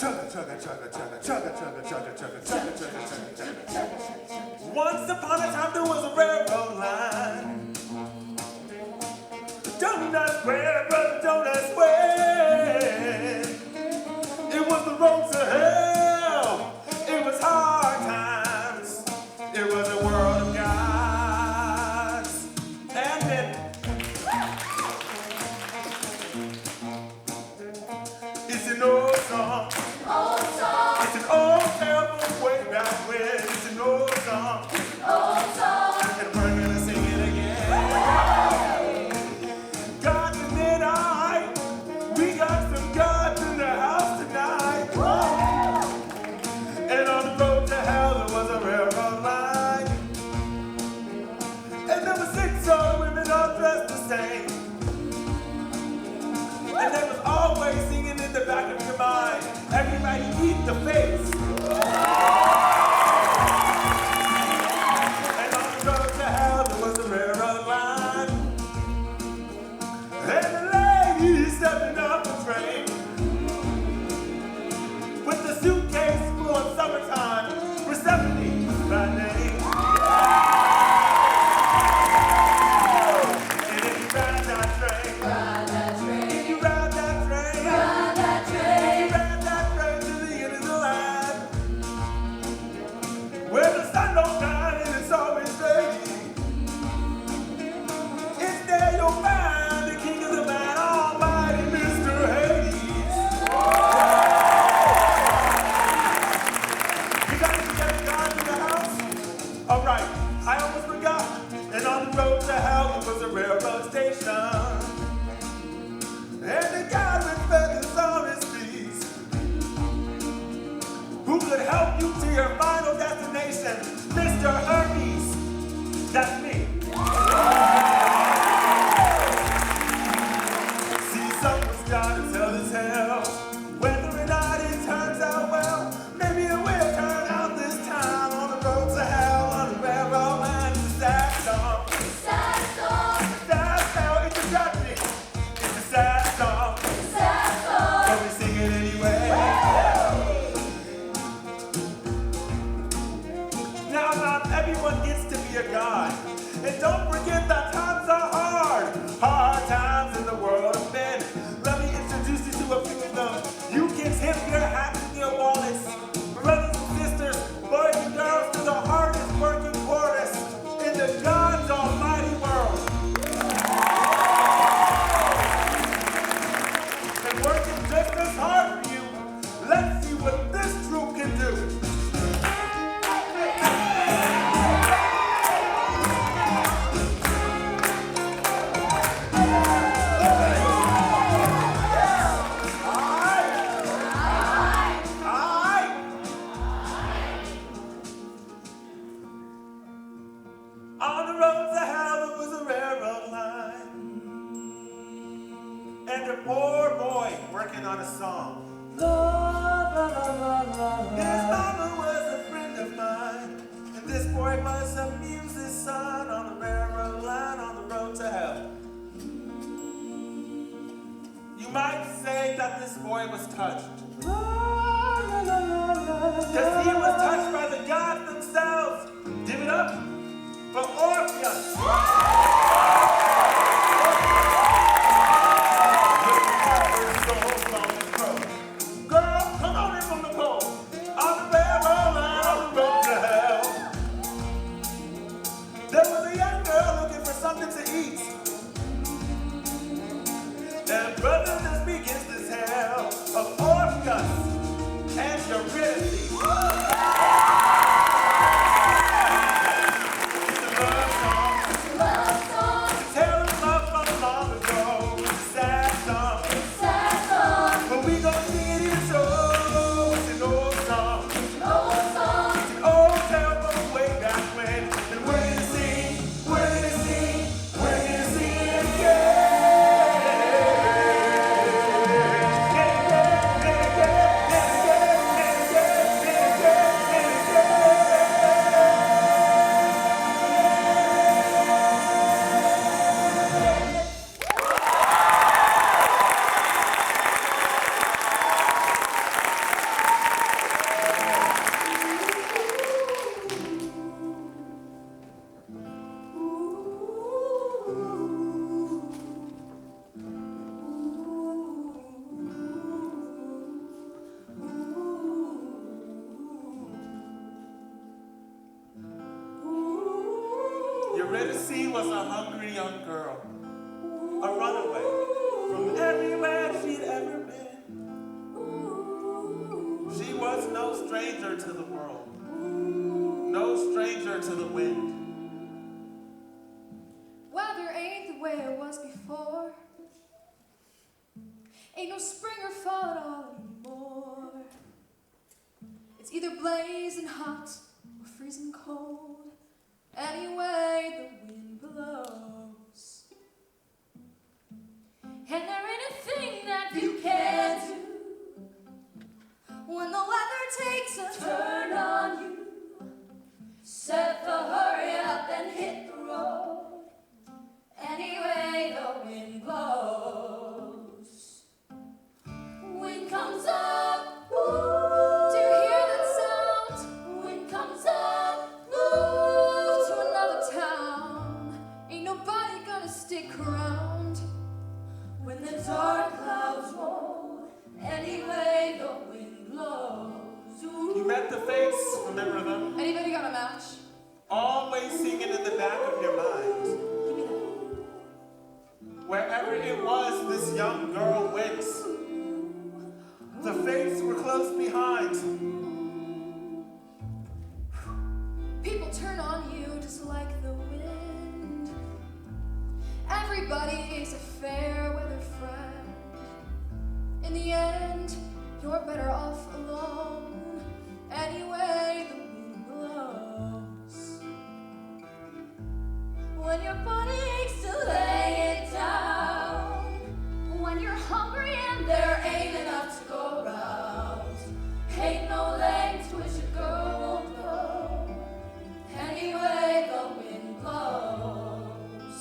Once upon a time there was a railroad line. Donuts square, brother, donuts square. It was the road to hell. It was hard times. It was a world of gods. And then it's an old song. It's an old terrible way back when. It's an old song. And we're gonna sing it again. God and I, we got some gods in the house tonight. And on the road to hell there was a railroad line. And there were 6 old women all dressed the same. And there was always singing in the back of your mind, everybody eat the face. And on the road to hell there was a railroad line. And the lady stepping off the train with the suitcase full of summertime, Persephone by name. And if you ride that train, if you ride that train, if you ride that train to the end of the line, where the sun don't shine and it's always raining, it's there you'll find the king of the land, almighty Mr. Hades. You got to get God in the house? All right, I almost forgot. And on the road to hell there was a railroad station. And the guy with feathers on his feet, who could help you to your final destination, Mr. Hermes. That's me. See, someone's gotta tell the tale. Whether or not it turns out well, maybe it will turn out this time. On the road to hell, on the railroad line, it's a sad song. Sad song, it's a tragedy. It's a sad song. But we sing it anyway. Now, not everyone gets to be a god. And don't forget that times are hard. Hard times in the world of men. Let me introduce you to a few of them. You can tip your hats and your wallets. Brothers and sisters, boys and girls, to the hardest working chorus in the God's almighty world. And working just as hard for you. Let's see what this troop can do. On the road to hell there was a railroad line. And a poor boy working on a song. His mama was a friend of mine. And this boy must amuse his son on the railroad line on the road to hell. You might say that this boy was touched. Because he was touched by the gods themselves. Give it up for Orpheus. Girl, come on in from the cold. On the railroad line, on the road to hell. There was a young girl looking for something to eat. And brother, this begins to tell of Orpheus and Eurydice. It's a love song. was a hungry young girl, a runaway from everywhere she'd ever been. She was no stranger to the world, no stranger to the wind. Weather ain't the way it was before. Ain't no spring or fall at all anymore. It's either blazing hot or freezing cold. Anyway, the wind blows. And there ain't a thing that you can't do when the weather takes a turn on you. Set the hurry up and hit the road. Anyway, the wind blows. Wind comes up, ooh. Do you hear that sound? Wind comes up, move to another town. Ain't nobody gonna stick around when the dark clouds roll. Anyway, the wind blows. Ooh. You met the face, remember them? Anybody got a match? Always singing in the back of your mind. Give me that. Wherever it was this young girl went, the fates were close behind. People turn on you just like the wind. Everybody is a fair weather friend. In the end, you're better off alone. Anyway, the wind blows. When your body aches to lay it down. When you're hungry and there ain't enough to go round. Ain't no length to which a girl won't go. Anyway, the wind blows.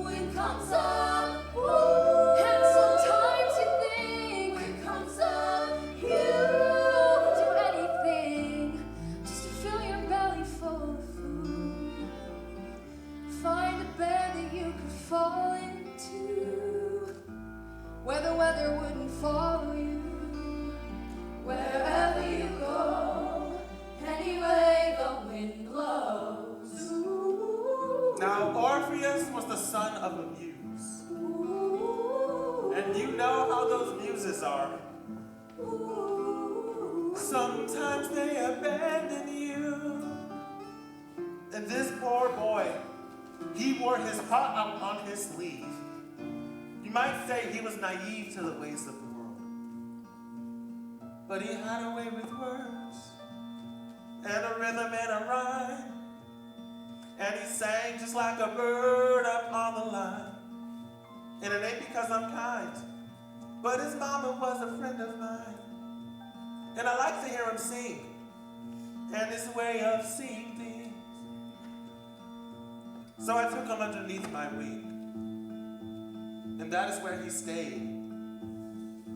Wind comes up, woo. And sometimes you think wind comes up, you can do anything just to fill your belly full of food. Find a bed that you could fall into, where the weather wouldn't follow you. Wherever you go, anyway, the wind blows. Ooh. Now Orpheus was the son of a muse. Ooh. And you know how those muses are. Ooh. Sometimes they abandon you. And this poor boy, he wore his heart out on his sleeve. You might say he was naive to the ways of the world. But he had a way with words, and a rhythm and a rhyme. And he sang just like a bird up on the line. And it ain't because I'm kind, but his mama was a friend of mine. And I like to hear him sing, and his way of seeing things. So I took him underneath my wing, and that is where he stayed.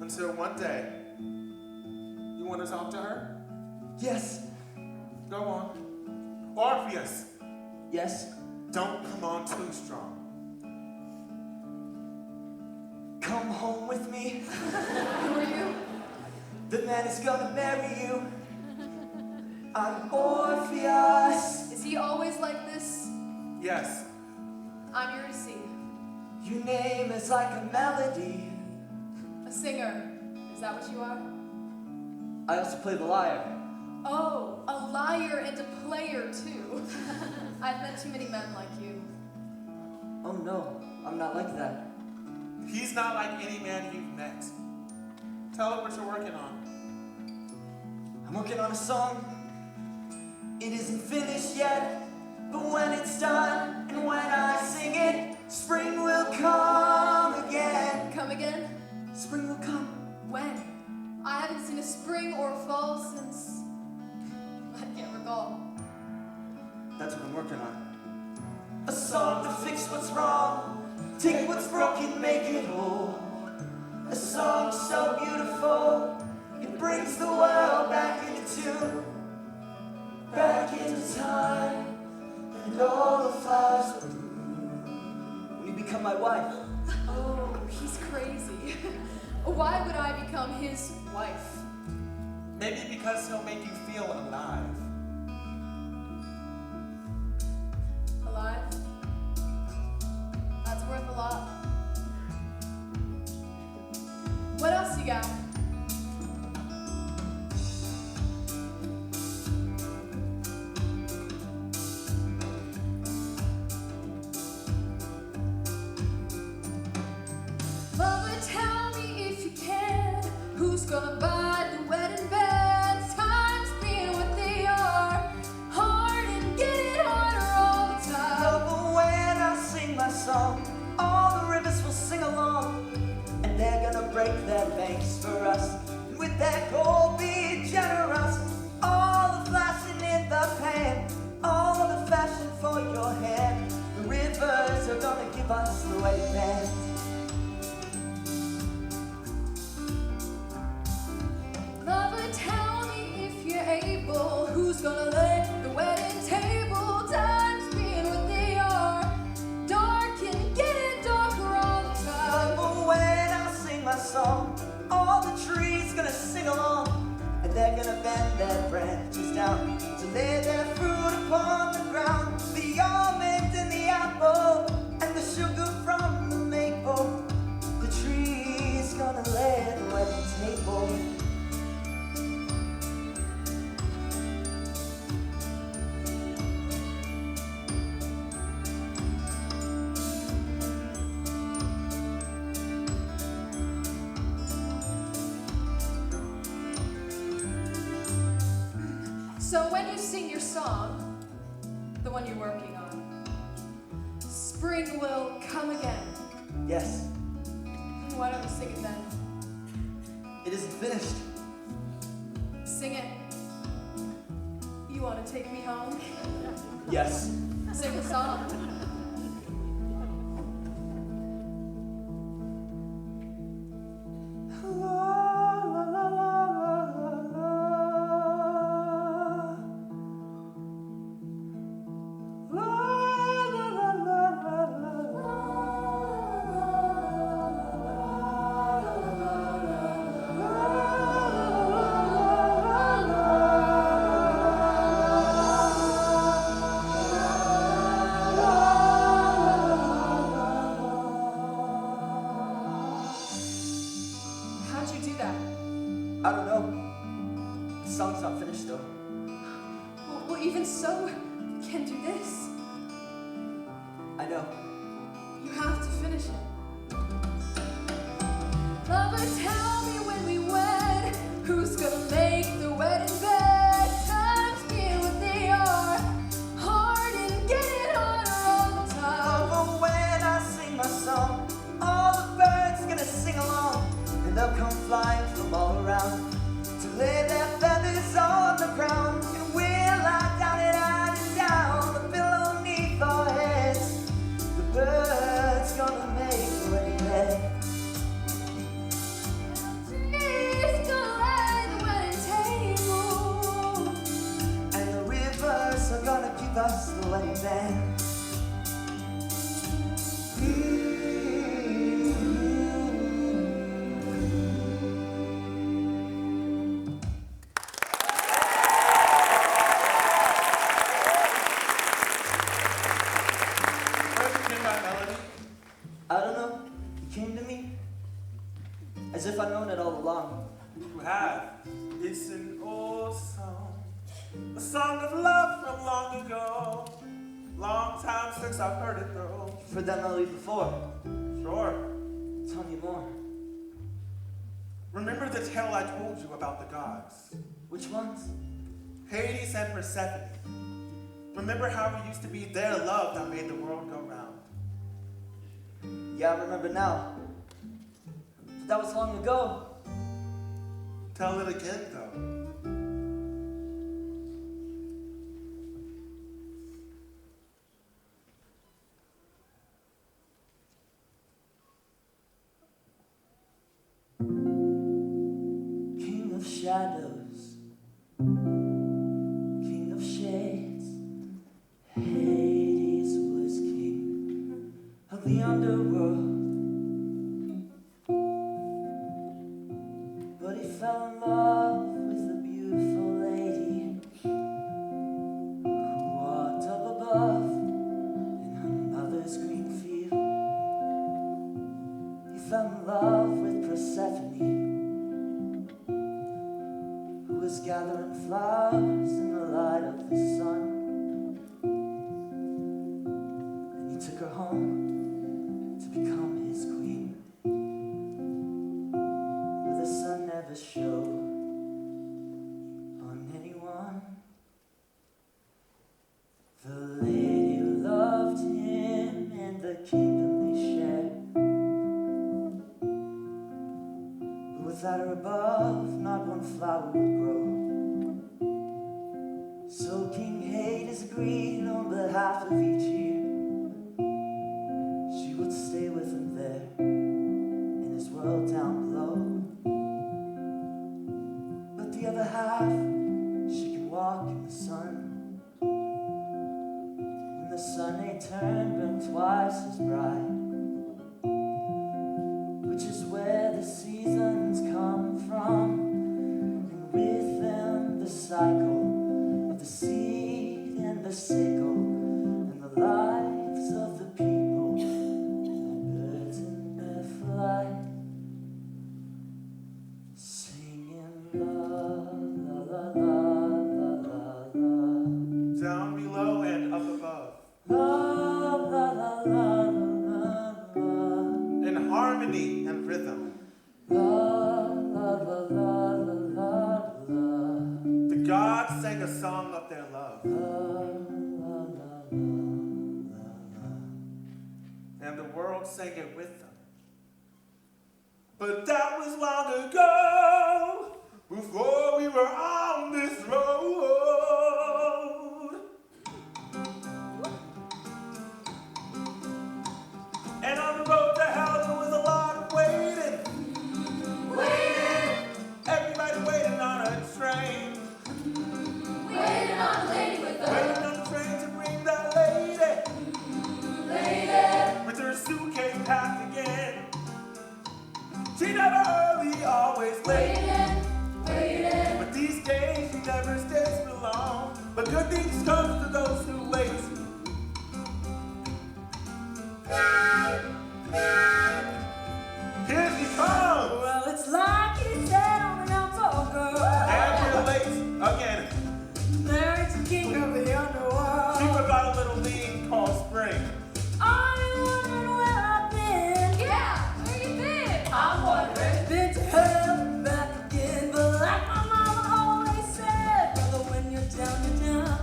Until one day, you want to talk to her? Yes. Go on. Orpheus, Yes. don't come on too strong. Come home with me. Who are you? The man is gonna marry you. I'm Orpheus. Is he always like this? Yes, I'm here to see. Your name is like a melody. A singer. Is that what you are? I also play the lyre. Oh, a liar and a player too. I've met too many men like you. Oh no, I'm not like that. he's not like any man you've met. Tell him what you're working on. I'm working on a song. It isn't finished yet, but when it's done and when I sing it, spring will come again. Come again? Spring will come. When? I haven't seen a spring or a fall since... I can't recall. That's what I'm working on. A song to fix what's wrong. Take what's broken, make it whole. A song so beautiful, it brings the world back into tune. Back into time, and all the flowers bloom. Will you become my wife? Oh, he's crazy. Why would I become his wife? Maybe because he'll make you feel alive. Alive? alive. That's worth a lot. What else you got? Mother, tell me if you can, who's gonna buy the wedding bands? Times being what they are, hard and getting harder all the time. No, but when I sing my song, all the rivers will sing along, and they're gonna break their banks for us. And with that gold, be generous. All the flashing in the pan, all the fashion for your hand. The rivers are gonna give us the wedding band. Mother, tell me if you're able, who's gonna lay the wedding table? Times being what they are, dark and getting darker all the time. But when I sing my song, all the trees gonna sing along, and they're gonna bend their branches down to lay their fruit upon the ground. The almond and the apple, and the sugar from the maple. The tree's gonna lay the wedding table. So when you sing your song, the one you're working on, spring will come again. Yes, Why don't you sing it then? it isn't finished. Sing it. You want to take me home? Yes. Sing a song. How'd you do that? I don't know. The song's not finished though. Well, even so, you can't do this. I know. You have to finish it. Lover, tell me when we wed, who's gonna make the wedding bed? Times being what they are, hard and getting harder all the time. But when I sing my song, all the birds gonna sing along, and they'll come flying from all around to lay their feathers on the ground, and we'll lie down and down the pillow neath our heads. The birds gonna make the wedding bed. Trees gonna lay the wedding table. And the rivers are gonna give us the wedding band. Where did you get that melody? I don't know. It came to me as if I'd known it all along. You have. It's an old song. A song of love from long ago. Long time since I've heard it though. You've heard that melody before. Sure. Tell me more. Remember the tale I told you about the gods? Which ones? Hades and Persephone. Remember how it used to be their love that made the world go round? Yeah, I remember now. But that was long ago. Tell it again though. King of shadows, king of shades, Hades was king of the underworld. But he fell in love with a beautiful lady who walked up above flowers in the light of the sun. And he took her home to become his queen. But the sun never showed on anyone. The lady loved him and the kingdom they shared. But without her above, not one flower would grow. So King Hades agreed on behalf of each year she would stay with him there in his world down below. But the other half, she can walk in the sun. When the sun ain't turned, burned twice as bright, which is where the seasons come from, and with them the cycle of the seed and the sickle, and the lives of the people, and birds in their flight, singing la la la la la la la. Down below and up above. La la la la la la. In harmony and rhythm. La la la la la la la. The gods sang a song of their love. La la la la la. And the world sang it with them. But that was long ago, before we were on this road. And on the road to hell there was a lot of waiting. Waiting, Everybody waiting on a train. waiting on a lady with Waiting on the train to bring that lady lady. with her suitcase packed again. She never early, always late. Waiting, waiting, But these days she never stays for long. But good things come to those who wait. Here she comes, well, it's like he said on an outdoor girl. and you're late again. Married to king of the underworld. She forgot a little lean called spring. I'm wondering where I've been. Yeah, where you been? I'm wondering. Been to hell and back again, but like my mama always said, brother, when you're down, you're down,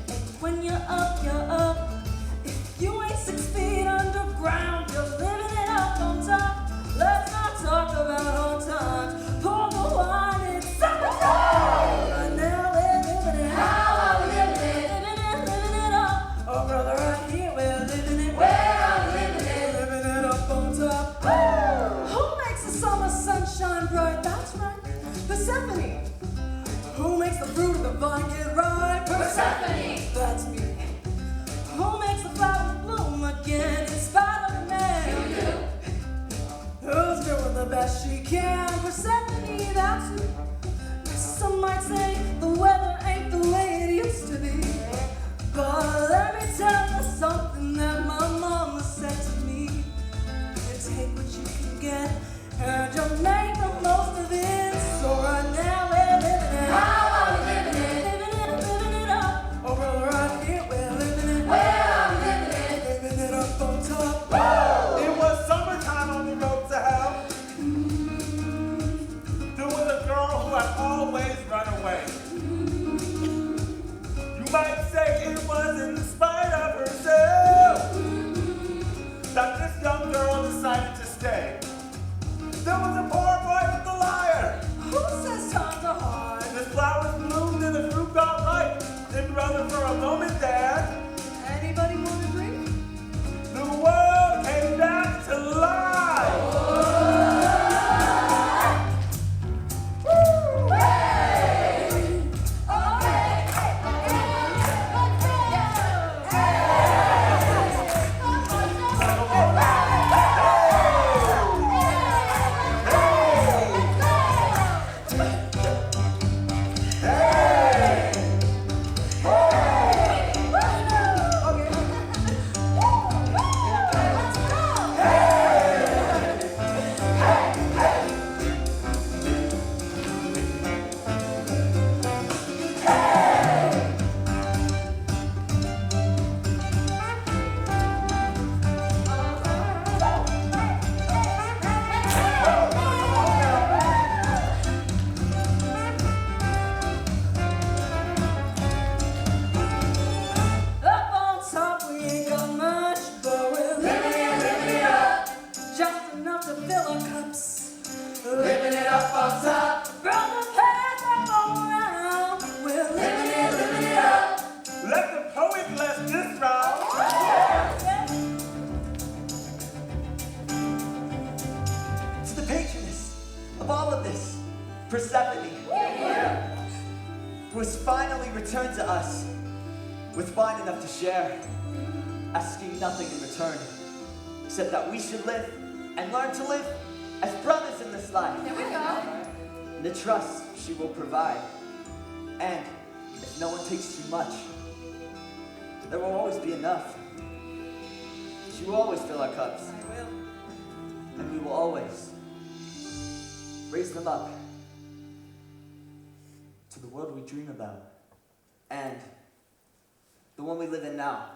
and when you're up, you're up. If you ain't 6 feet underground, you're living it up on top. Let's not talk about hard times. Pour the wine, it's summertime. Right now we're living it. How are we living it? Living it up. Oh, brother, right here we're living it. Where are we living it? Living it up on top. Who makes the summer sunshine bright? That's right, Persephone. Who makes the fruit of the vine get ripe? Persephone. That's me. Who makes the flowers bloom again in spite of man? You do. Who's doing the best she can? Persephone, that's you. Some might say the weather ain't the way it used to be. But let me tell you something that my mama said to me. You take what you can get and you make the most of it. So right now we're living it. How are we living it? Living it up. Oh, brother, right here we're living it. Where are we living it? Living it up on top. It was summertime on the road to hell. There was a girl who had always run away. of all of this, Persephone, who has finally returned to us with wine enough to share, asking nothing in return, except that we should live and learn to live as brothers in this life. There we go. And the trust she will provide. And if no one takes too much, there will always be enough. She will always fill our cups. I will. And we will always raise them up to the world we dream about and the one we live in now.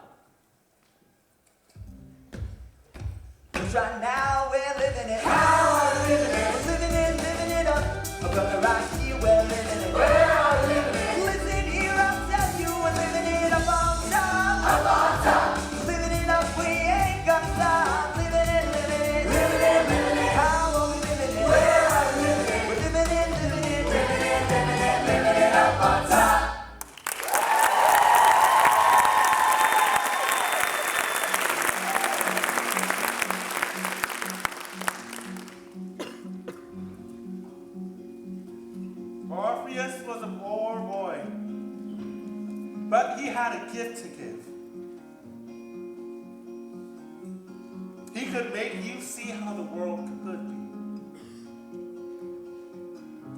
Cause right now we're living it. Now we're living it. We're living it up. But right here we're living it. We're living it. Listen here, I'll tell you, we're living it up on top. Up on top. Living it up, we ain't gonna stop. Living it, living it. Living it, living it. How are we living it? We're living it. We're living it, living it. Living it, living it. Living it up on top. Orpheus was a poor boy, but he had a gift to give. He could make you see how the world could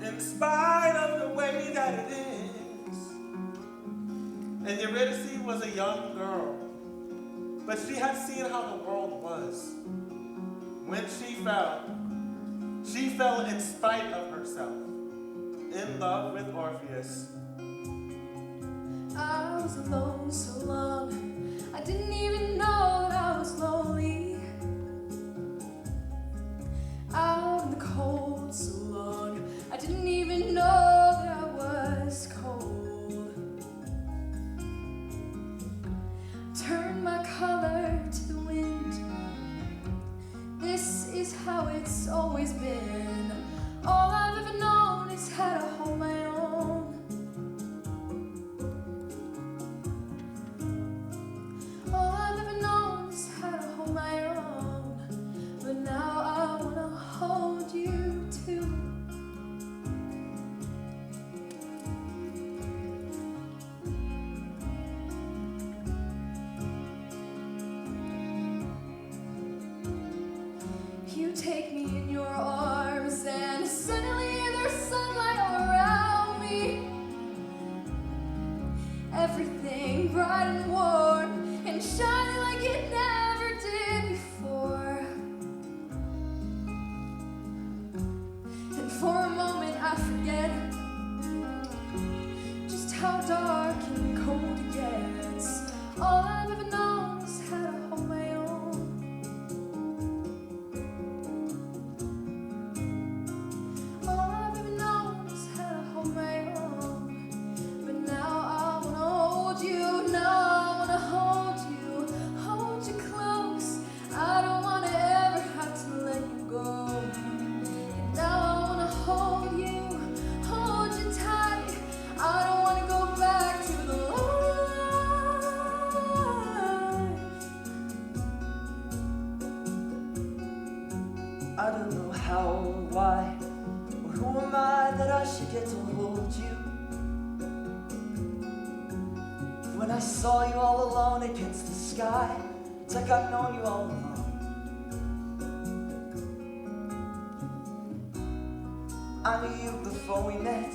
be. In spite of the way that it is. And Eurydice was a young girl, but she had seen how the world was. When she fell in spite of herself. In love with Orpheus. I was alone so long, I didn't even know that I was lonely. Out in the cold so long, I didn't even know that I was cold. Turned my color to the wind. This is how it's always been. All I've ever known is how to hold my own. All I've ever known is how to hold my own. But now I wanna hold you too. You take me in your arms and suddenly there's sunlight all around me. Everything bright and warm and shining like it never did before. And for a moment I forget just how dark and cold it gets. All I've ever known is how to hold my own. All I've ever known is how to hold my own. But now I wanna hold you. Now I wanna hold you close. I don't wanna ever have to let you go. And now I wanna hold you tight. I don't wanna go back to the life. I don't know how or why, or who am I that I should get to hold you? When I saw you all alone against the sky, it's like I've known you all along. I knew you before we met,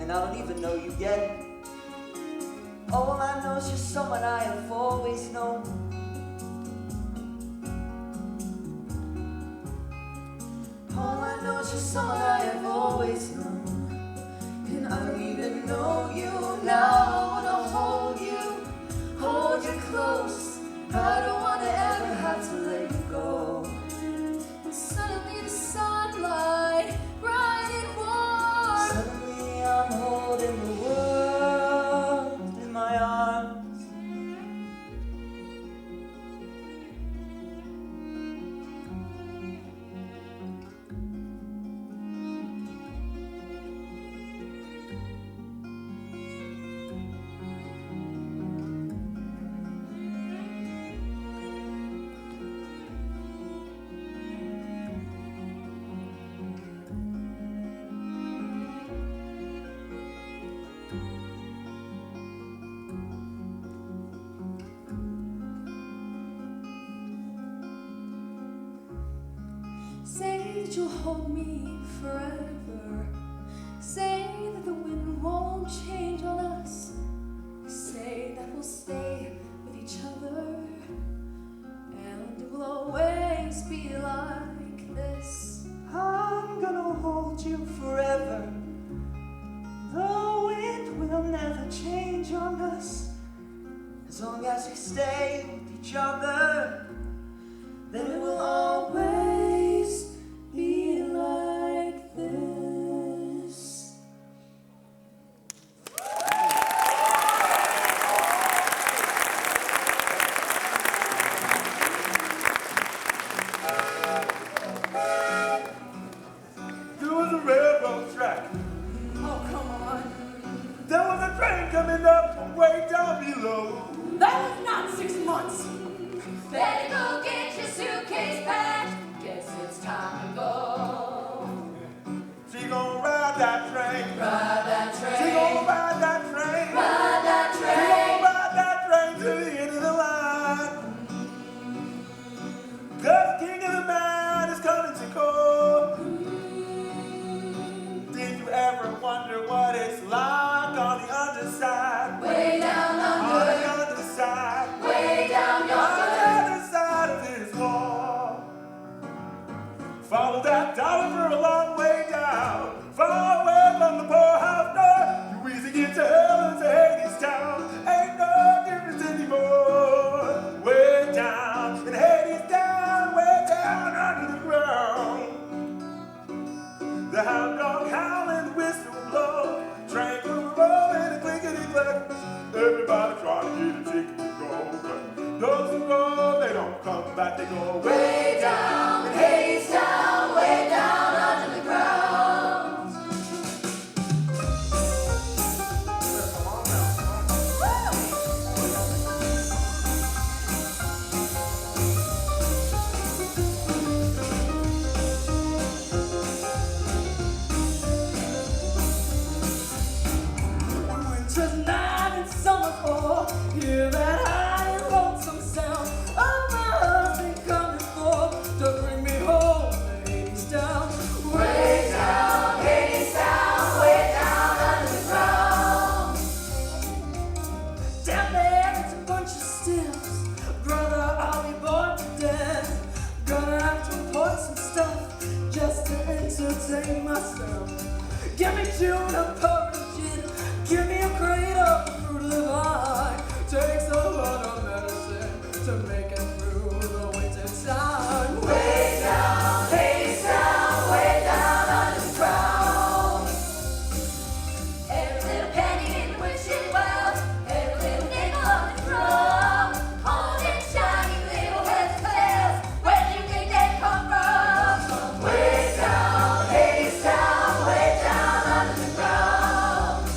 and I don't even know you yet. All I know is you're someone I have always known. All I know is you're someone I have always known. And I don't even know you now. I wanna hold you close. I don't wanna ever have to let you go. And suddenly the sunlight, bright and warm. Suddenly I'm holding the world in my arms. that you'll hold me forever. Say that the wind won't change on us. Say that we'll stay with each other. And it will always be like this. I'm gonna hold you forever. The wind will never change on us. As long as we stay with each other, then it will always be like this. There was a railroad track. Oh, come on. There was a train coming up from way down below. That was not 6 months. Better go get your suitcase packed. Guess it's time to go. She gon' ride that train. Ride that train. She gon' ride that train. Ride that She train. gon' ride that train to the end of the line. 'Cause King of the Man is coming to call. Did you ever wonder what it's like on the underside? Way down On under. the underside. Way down On yonder. the other side of this wall. Follow that dollar for a long way down. Far away from the poorhouse door. You easy get to hell and to Hadestown. Ain't no difference anymore. Way down in Hadestown, way down under the ground. The hound dog howling, the whistle blow. Train will roll and a clickety clack. Everybody try to get a ticket to go, but those who go, they don't come back. They go Way down in Hadestown. Way down under the ground. Winter's night and summer's fall. Hear that high and lonesome sound of my husband coming forth to bring me home to Hadestown. Way down, Hadestown, way down under the ground. Down there it's a bunch of stills. Brother, I'll be bored to death. Gonna have to import some stuff just to entertain myself. Give me tuna porridge, give me a crate of fruit of the vine. Takes a lot of medicine to make it through the winter time. Way down, Hadestown, way down under the ground. Every little penny in the wishing well, every little nickel on the drum, holding shiny little heads and tails. Where do you think they come from? Way down, Hadestown, way down under the ground.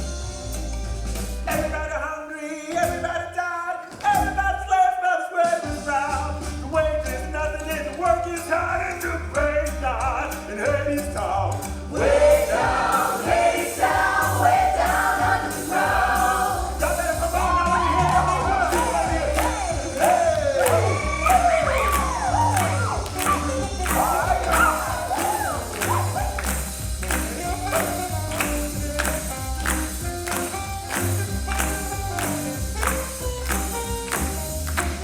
everybody hungry, everybody tired, everybody's left by the sweat is round. The wage is nothing and the work is hard and the praise God in Hadestown. Way down, Hadestown, way down under the ground. Y'all better come on over here.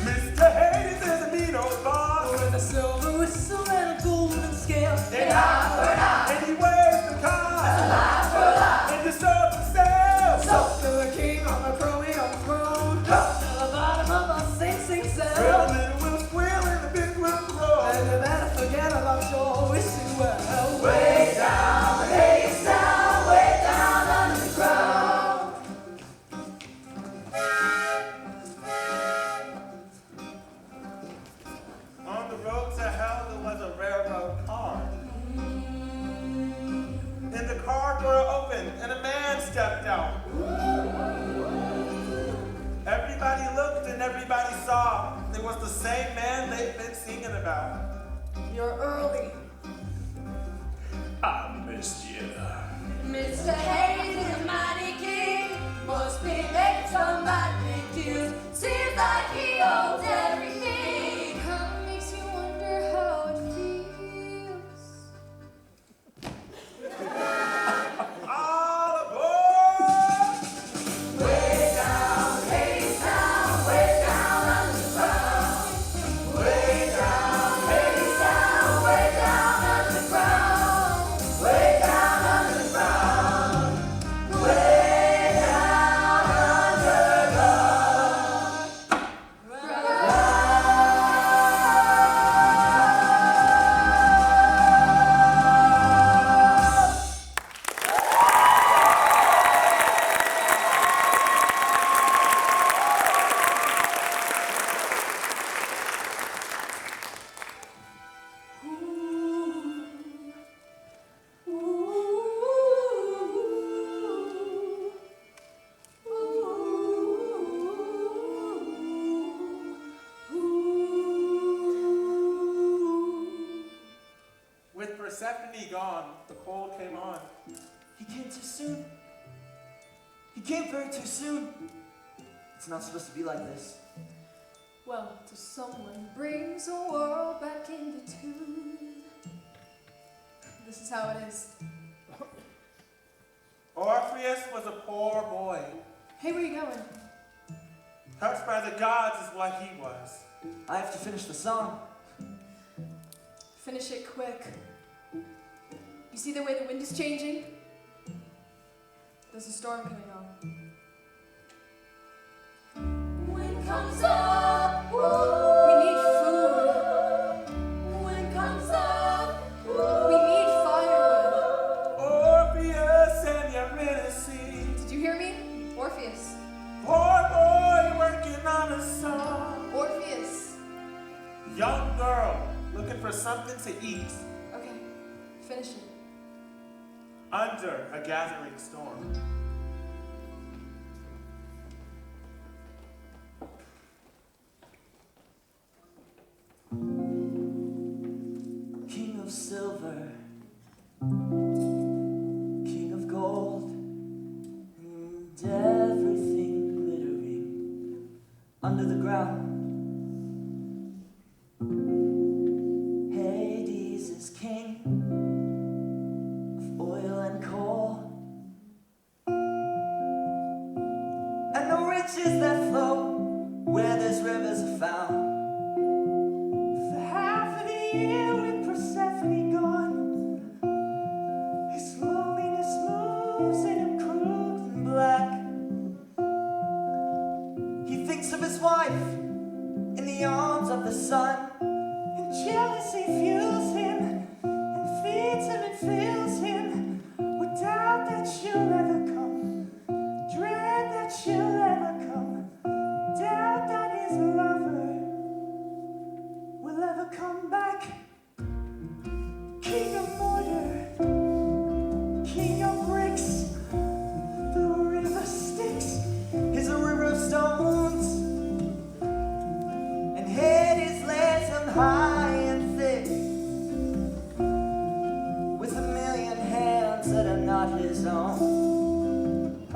Mr. Hades is a mean old boss. With a silver whistle and a golden scale. And he weighs the cost. And deserves to sell. So to the king on the chromium throne. To the bottom of a Sing Sing Well, cell. the little will squeal and the big will roll. And you better forget about your wishing well. Way down, Hadestown, way down under the ground. On the road to hell, there was a railroad car. And the car door opened, and a man stepped out. Everybody looked, and everybody saw. It was the same man they'd been singing about. You're early. I missed you. Mr. Hayes is a mighty king. Must be making some mighty big deals. Seems like he owns everything. Kinda makes you wonder how it feels Persephone gone, the cold came on. He came too soon. He came very too soon. It's not supposed to be like this. Well, till someone brings the world back into tune. This is how it is. Orpheus was a poor boy. Hey, where you going? Touched by the gods is what he was. I have to finish the song. Finish it quick. You see the way the wind is changing? There's a storm coming on. Wind comes up, woo. We need food. Wind comes up, woo. We need firewood. Orpheus and Eurydice. Did you hear me? Orpheus. Poor boy working on a song. Orpheus. Young girl looking for something to eat. Okay, finish it. Under a gathering storm. King of silver, king of gold, and everything glittering under the ground. Hades is king of oil and coal, and the riches that flow where these rivers are found. For half of the year with Persephone gone, his loneliness moves in him crude and black. He thinks of his wife in the arms of the sun, and jealousy fuels him and feeds him and fills him with doubt that she'll ever come, dread that she'll ever come, doubt that his lover will ever come back. King of mortar, king of bricks, the river Styx is a river of stones, and Hades lays him high and thick with a million hands that are not his own.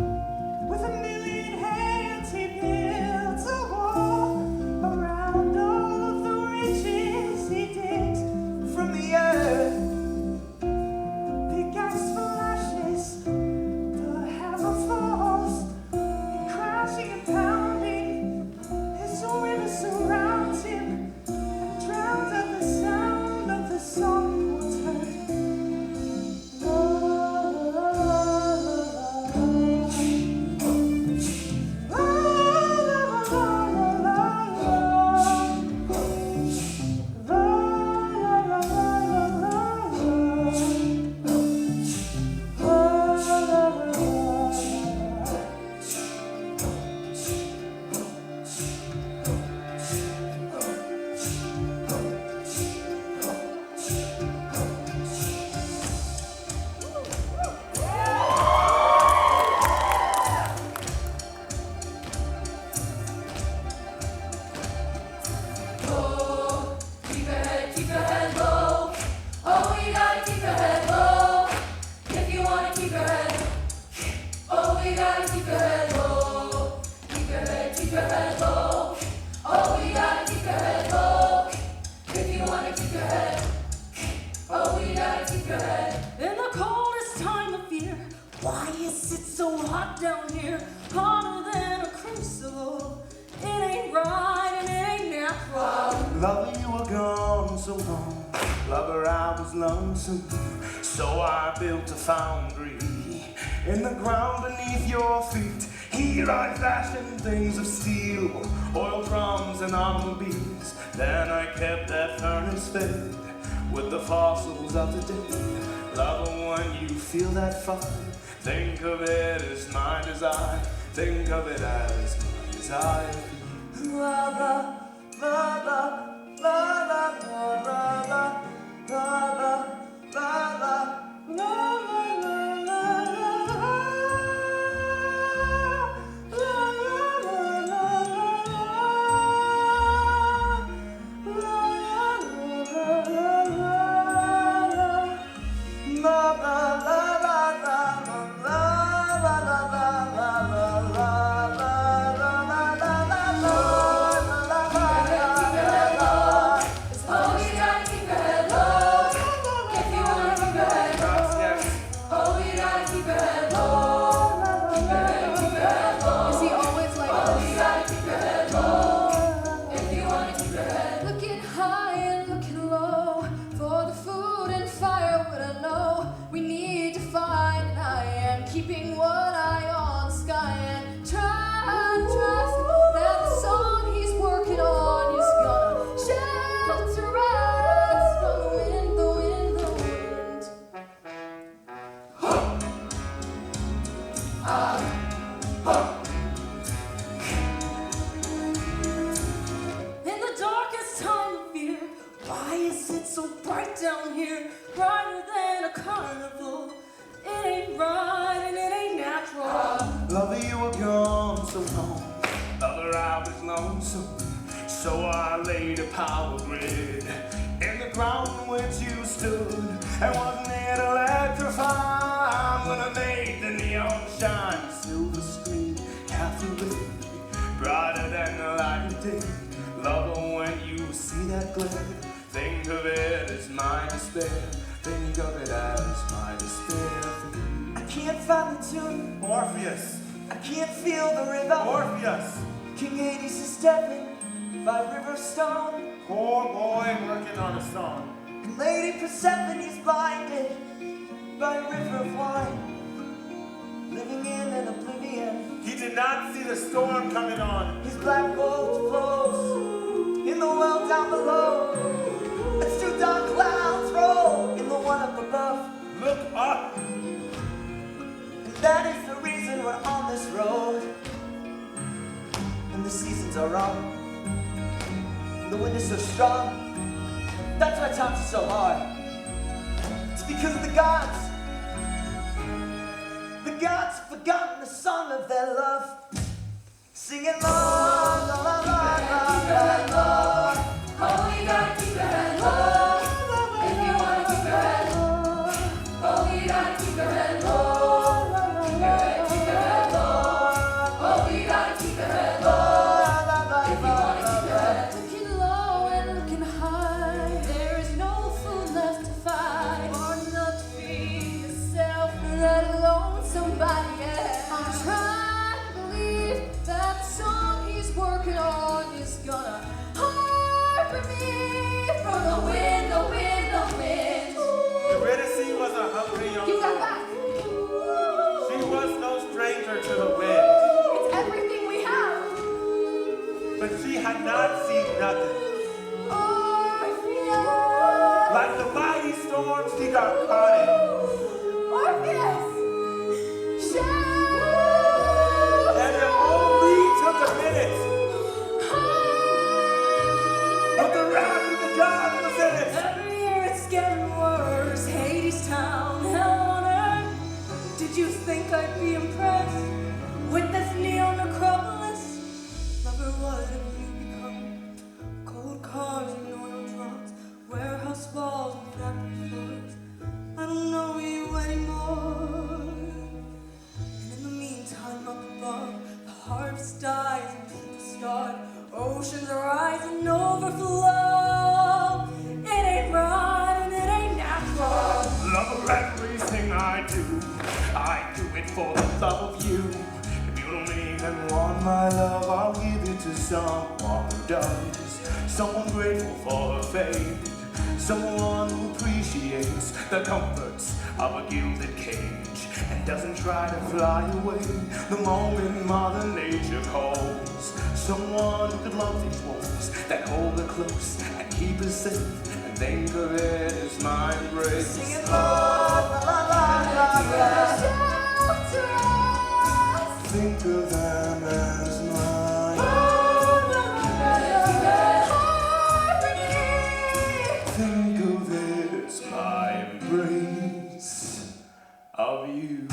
With a million hands he builds a wall around all of the riches he digs from the earth. Pickaxe full ashes, the hammer falls, and crashing and pounding, his river surrounds him and drowns out the sound of the song he once heard. La, la, la, la, la. La, la, la, la, la, la. La, la, la, la, Oh, keep your head low. Oh, you gotta keep your head low. If you wanna keep your head. Oh, you gotta keep your head low. Keep your head low. Oh, you gotta keep your head low. If you wanna keep your head. Oh, you gotta keep your head. In the coldest time of year, why is it so hot down here? Hotter than a crucible. It ain't right and it ain't natural. Lover, you were gone so long. Lover, I was lonesome. So I built a foundry in the ground beneath your feet. Here I fashioned things of steel, oil drums and automobiles. Then I kept that furnace fed with the fossils of the dead. Lover, when you feel that fire, think of it as my desire. Think of it as my desire for you. La la la la la la la la la la la la la Keeping one eye on the sky and try to trust that the song he's working on is gonna shelter us from the wind, the wind, the wind. In the darkest time of year, why is it so bright down here, brighter than a carnival? It ain't right and it ain't natural. Lover, you were gone so long. Lover, I was lonesome. So I laid a power grid in the ground in which you stood. And wasn't it electrifying when I made the neon shine? Silver screen, catholic, brighter than the light of day. Lover, when you see that glare, think of it as my despair. Think of it as my despair. I can't find the tune. Orpheus, I can't feel the rhythm. Orpheus, King Hades is stepping by River Stone. poor boy working on a song. And Lady Persephone's blinded by a river of wine, living in an oblivion. He did not see the storm coming on. His black bolt flows in the well down below. As two dark clouds roll in the one up above. Look up. And that is the reason we're on this road. And the seasons are wrong. And the wind is so strong. That's why times are so hard. It's because of the gods. The gods have forgotten the song of their love. Singing la la la la la la la. Oh, you gotta keep your head low. If you wanna keep your head low. Oh, you gotta keep your head low. Keep your head low. Oh, you gotta keep your head low. If you wanna keep your head looking low and looking high, there is no food left to fight or enough to feed yourself, let alone somebody else. I'm trying to believe that the song he's working on is gonna harbor me from the wind, the wind, the wind. Eurydice was a hungry young You got woman. back. She was no stranger to the wind, It's everything we have. but she had not seen nothing. Orpheus. Like the mighty storms she got caught in. Orpheus. Shout. And it only took a minute. But the wrath of the gods was in it. Every year it's getting worse. HADESTOWN, hell on earth. Did you think I'd be impressed with this neon necropolis? Lover, what have you become? Cold cars and oil drums, warehouse walls and factory floors. I don't know you anymore. And in the meantime, up above, the harvest dies and people start. Oceans are rising, overflow. It ain't right and it ain't natural. Love everything I do it for the love of you. If you don't even want my love, I'll give it to someone who does. Someone grateful for her fate. Someone who appreciates the comforts of a gilded cage and doesn't try to fly away the moment Mother Nature calls. Someone who could love these wolves that hold her close and keep her safe and think of it as my embrace. Singing la la la la la. Shelter us. Think of them as mine. Think of it as my embrace of you.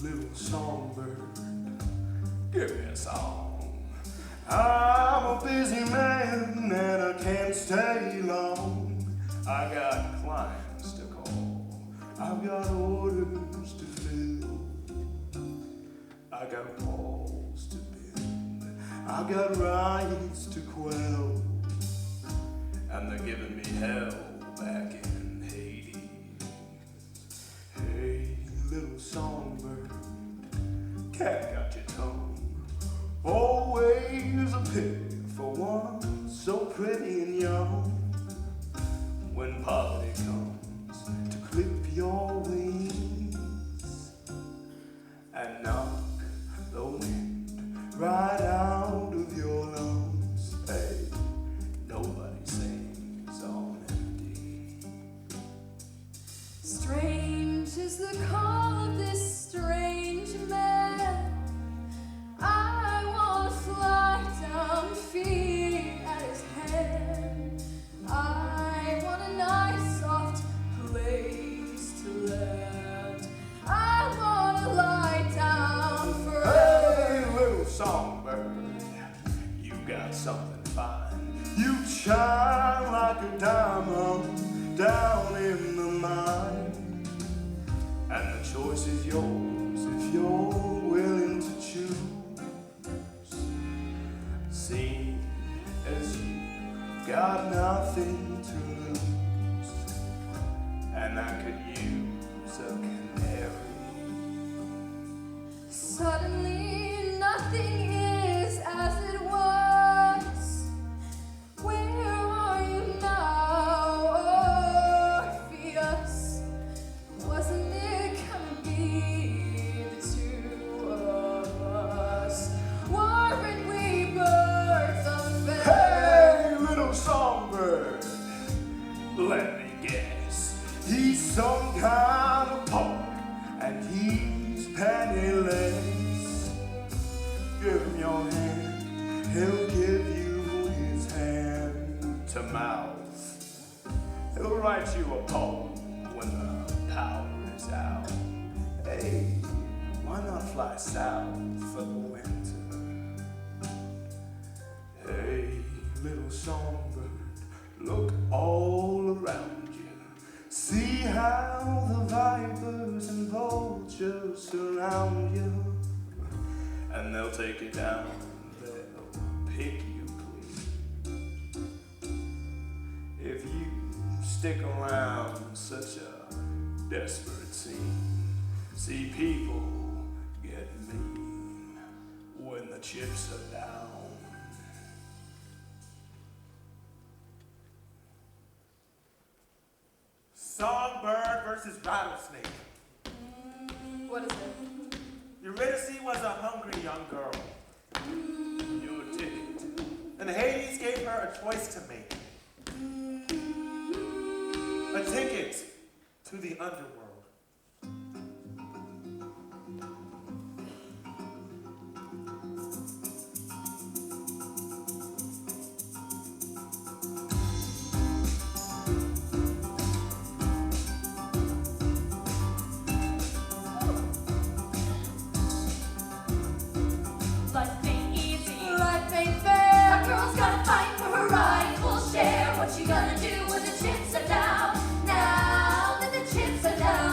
little songbird, give me a song. I'm a busy man and I can't stay long. I got clients to call, I've got orders to fill, I got walls to build, I got rights to quell, and they're giving me hell back in Hades. Hey, little songbird, cat got your tongue. Always a pity for one so pretty and young. When poverty comes to clip your wings and knock the wind right out of your lungs, hey, nobody sings on empty. Strange is the call of this strange man. I wanna fly down, feet at his hand. I want a nice soft place to land. I wanna lie down forever. Hey, little songbird, you got something fine. You shine like a diamond down in the mine, and the choice is yours if you're willing to choose. See, as you got nothing to lose, and I could use a canary. Suddenly nothing is as it was. Where are you now, Orpheus? Wasn't it gonna be the two of us? Weren't we birds of a feather? Hey, little songbird, let me guess. He's some kind of poet, and he's penniless. Give him your hand, he'll give you his hand to mouth. He'll write you a poem when the power is out. Hey, why not fly south for the winter? Hey, little songbird, look all around you. See how the vipers and vultures surround you. And they'll take you down, they'll pick you clean. If you stick around such a desperate scene, see people get mean when the chips are down. Songbird versus rattlesnake. What is it? Eurydice was a hungry young girl. You a ticket. And Hades gave her a choice to make. A ticket to the underworld. Life ain't easy. Life ain't fair. A girl's gotta fight for her rightful share. What you gonna do when the chips are down? Now that the chips are down.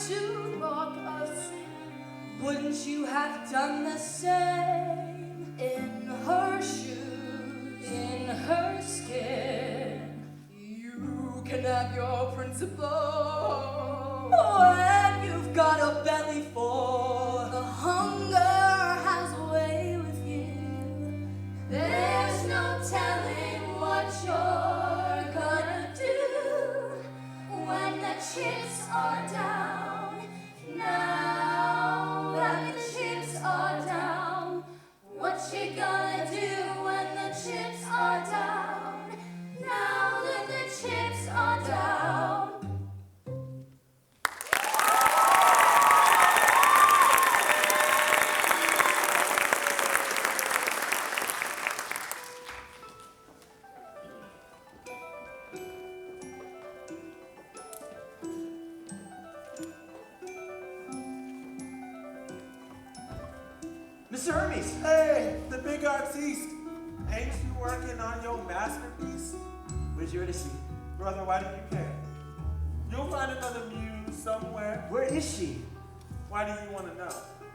to rock us, wouldn't you have done the same? In her shoes, in her skin, you can have your principle. When you've got a belly full, the hunger has a way with you. There's no telling what you're gonna do when the chips are down. Now that the chips are down, what you gonna do when the chips are down? Now that the chips are down. Mr. Hermes! Hey, the big artiste. Ain't you working on your masterpiece? Where's your Odyssey? Brother, why do you care? You'll find another muse somewhere. Where is she? Why do you want to know?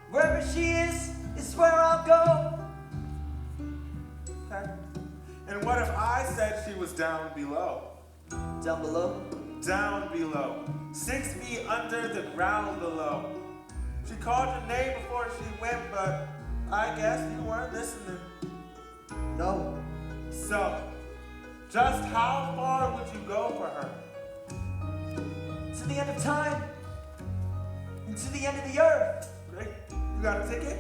Wherever she is where I'll go. Okay. And what if I said she was down below? Down below? Down below. 6 feet under the ground below. She called your name before she went, but I guess you weren't listening. No. So, just how far would you go for her? To the end of time. And to the end of the earth. Rick, you got a ticket?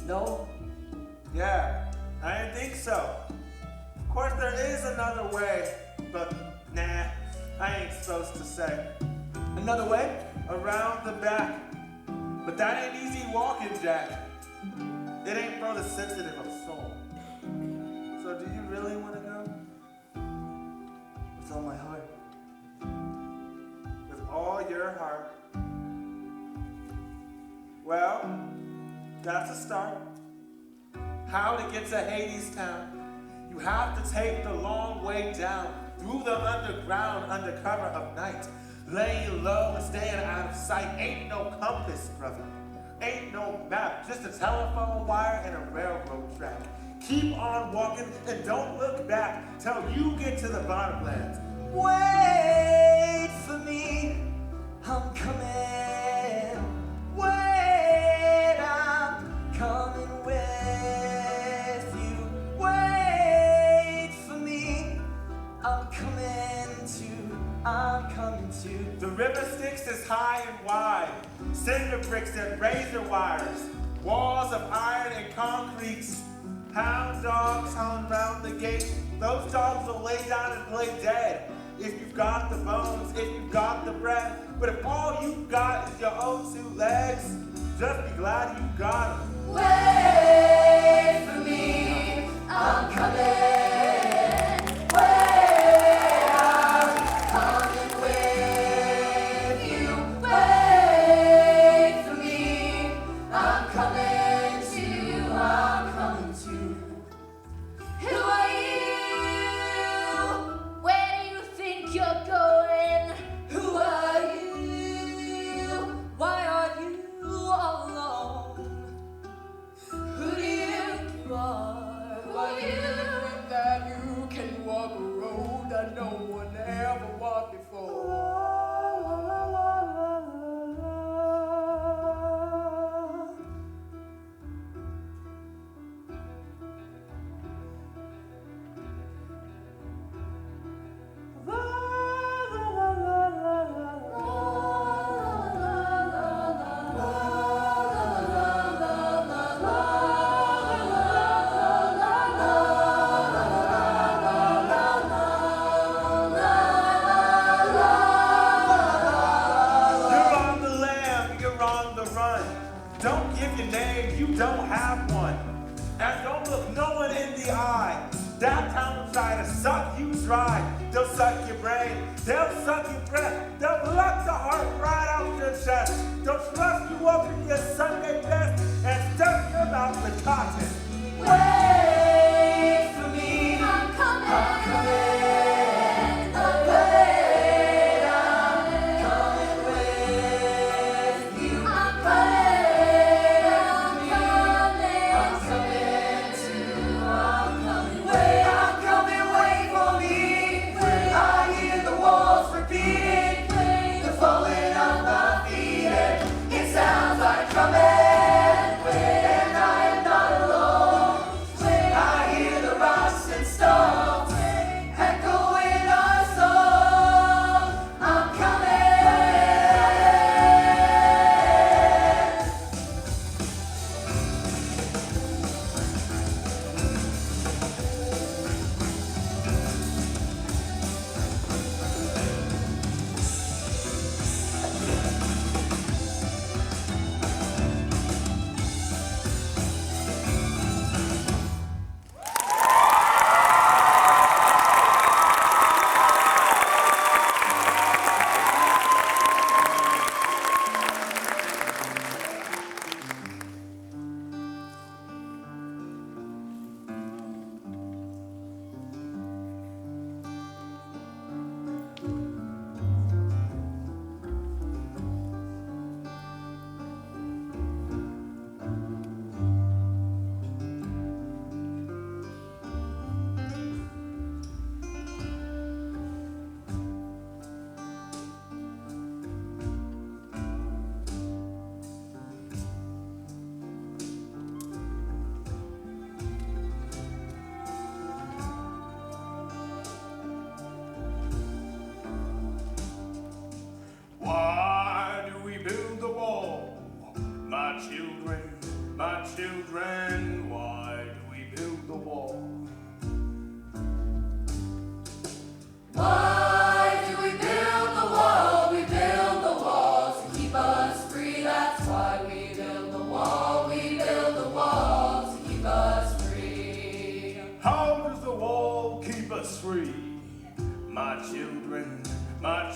No. Yeah, I didn't think so. Of course, there is another way, but nah, I ain't supposed to say. Another way? Around the back. But that ain't easy walking, Jack. It ain't for the sensitive of soul. So do you really want to go? With all my heart. With all your heart? Well, that's a start. How to get to HADESTOWN? You have to take the long way down, through the underground, under cover of night. Laying low and staying out of sight. Ain't no compass, brother. Ain't no map. Just a telephone wire and a railroad track. Keep on walking and don't look back till you get to the bottomlands. Wait for me, I'm coming. Wait, I'm coming with you. Wait for me, I'm coming to. The river Styx is high and wide. Cinder bricks and razor wires. Walls of iron and concrete. Hound dogs hung round the gate. Those dogs will lay down and play dead. If you've got the bones, if you've got the breath. But if all you've got is your own 2 legs, just be glad you got them. Wait for me, I'm coming. Wait, I'm coming with you. Wait for me, I'm coming to, I'm coming to. Who are you? Where do you think you're going? Who are you? Why are you all alone? Who do you think you are? Who are you? That you can walk a road that no one ever walked before. Don't give your name, you don't have one. And don't look no one in the eye. Downtown will try to suck you dry. They'll suck your brain, they'll suck your breath. They'll pluck the heart right out your chest. They'll thrust you up in your Sunday best and stuff your mouth with cotton. Wait for me, I'm coming. I'm coming. Wait, I'm coming with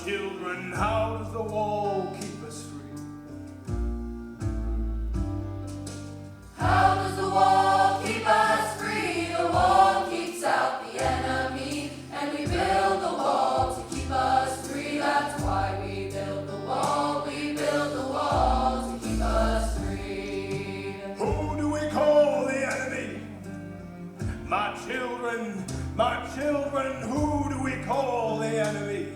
children, how does the wall keep us free? How does the wall keep us free? The wall keeps out the enemy, and we build the wall to keep us free. That's why we build the wall. We build the wall to keep us free. Who do we call the enemy? My children, who do we call the enemy?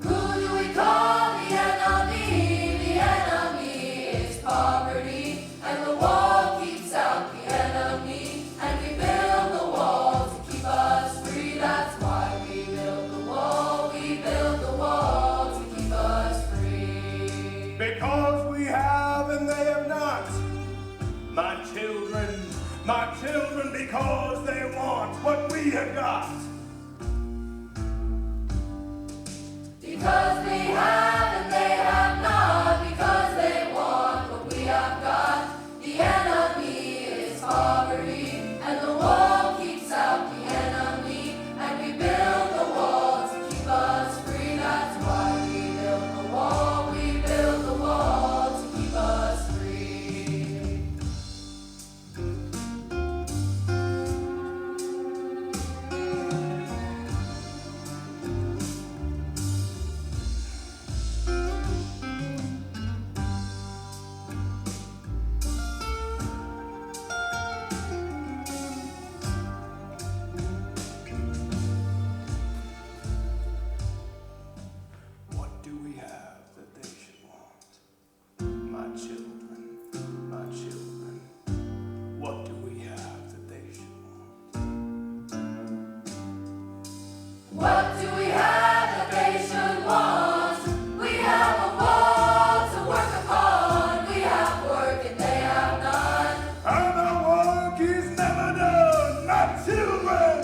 Who do we call the enemy? The enemy is poverty, and the wall keeps out the enemy, and we build the wall to keep us free. That's why we build the wall. We build the wall to keep us free. Because we have and they have not. My children, because they want what we have got. Because we have and they have not, because they want what we have got. The enemy is poverty, and the wall keeps out the enemy, and we build the wall to keep us free. That's why we build the wall. We build the wall to keep us free. What do we have that they should want? My children, what do we have that they should want? What do we have that they should want? We have a wall to work upon. We have work and they have none. And the work is never done. My children,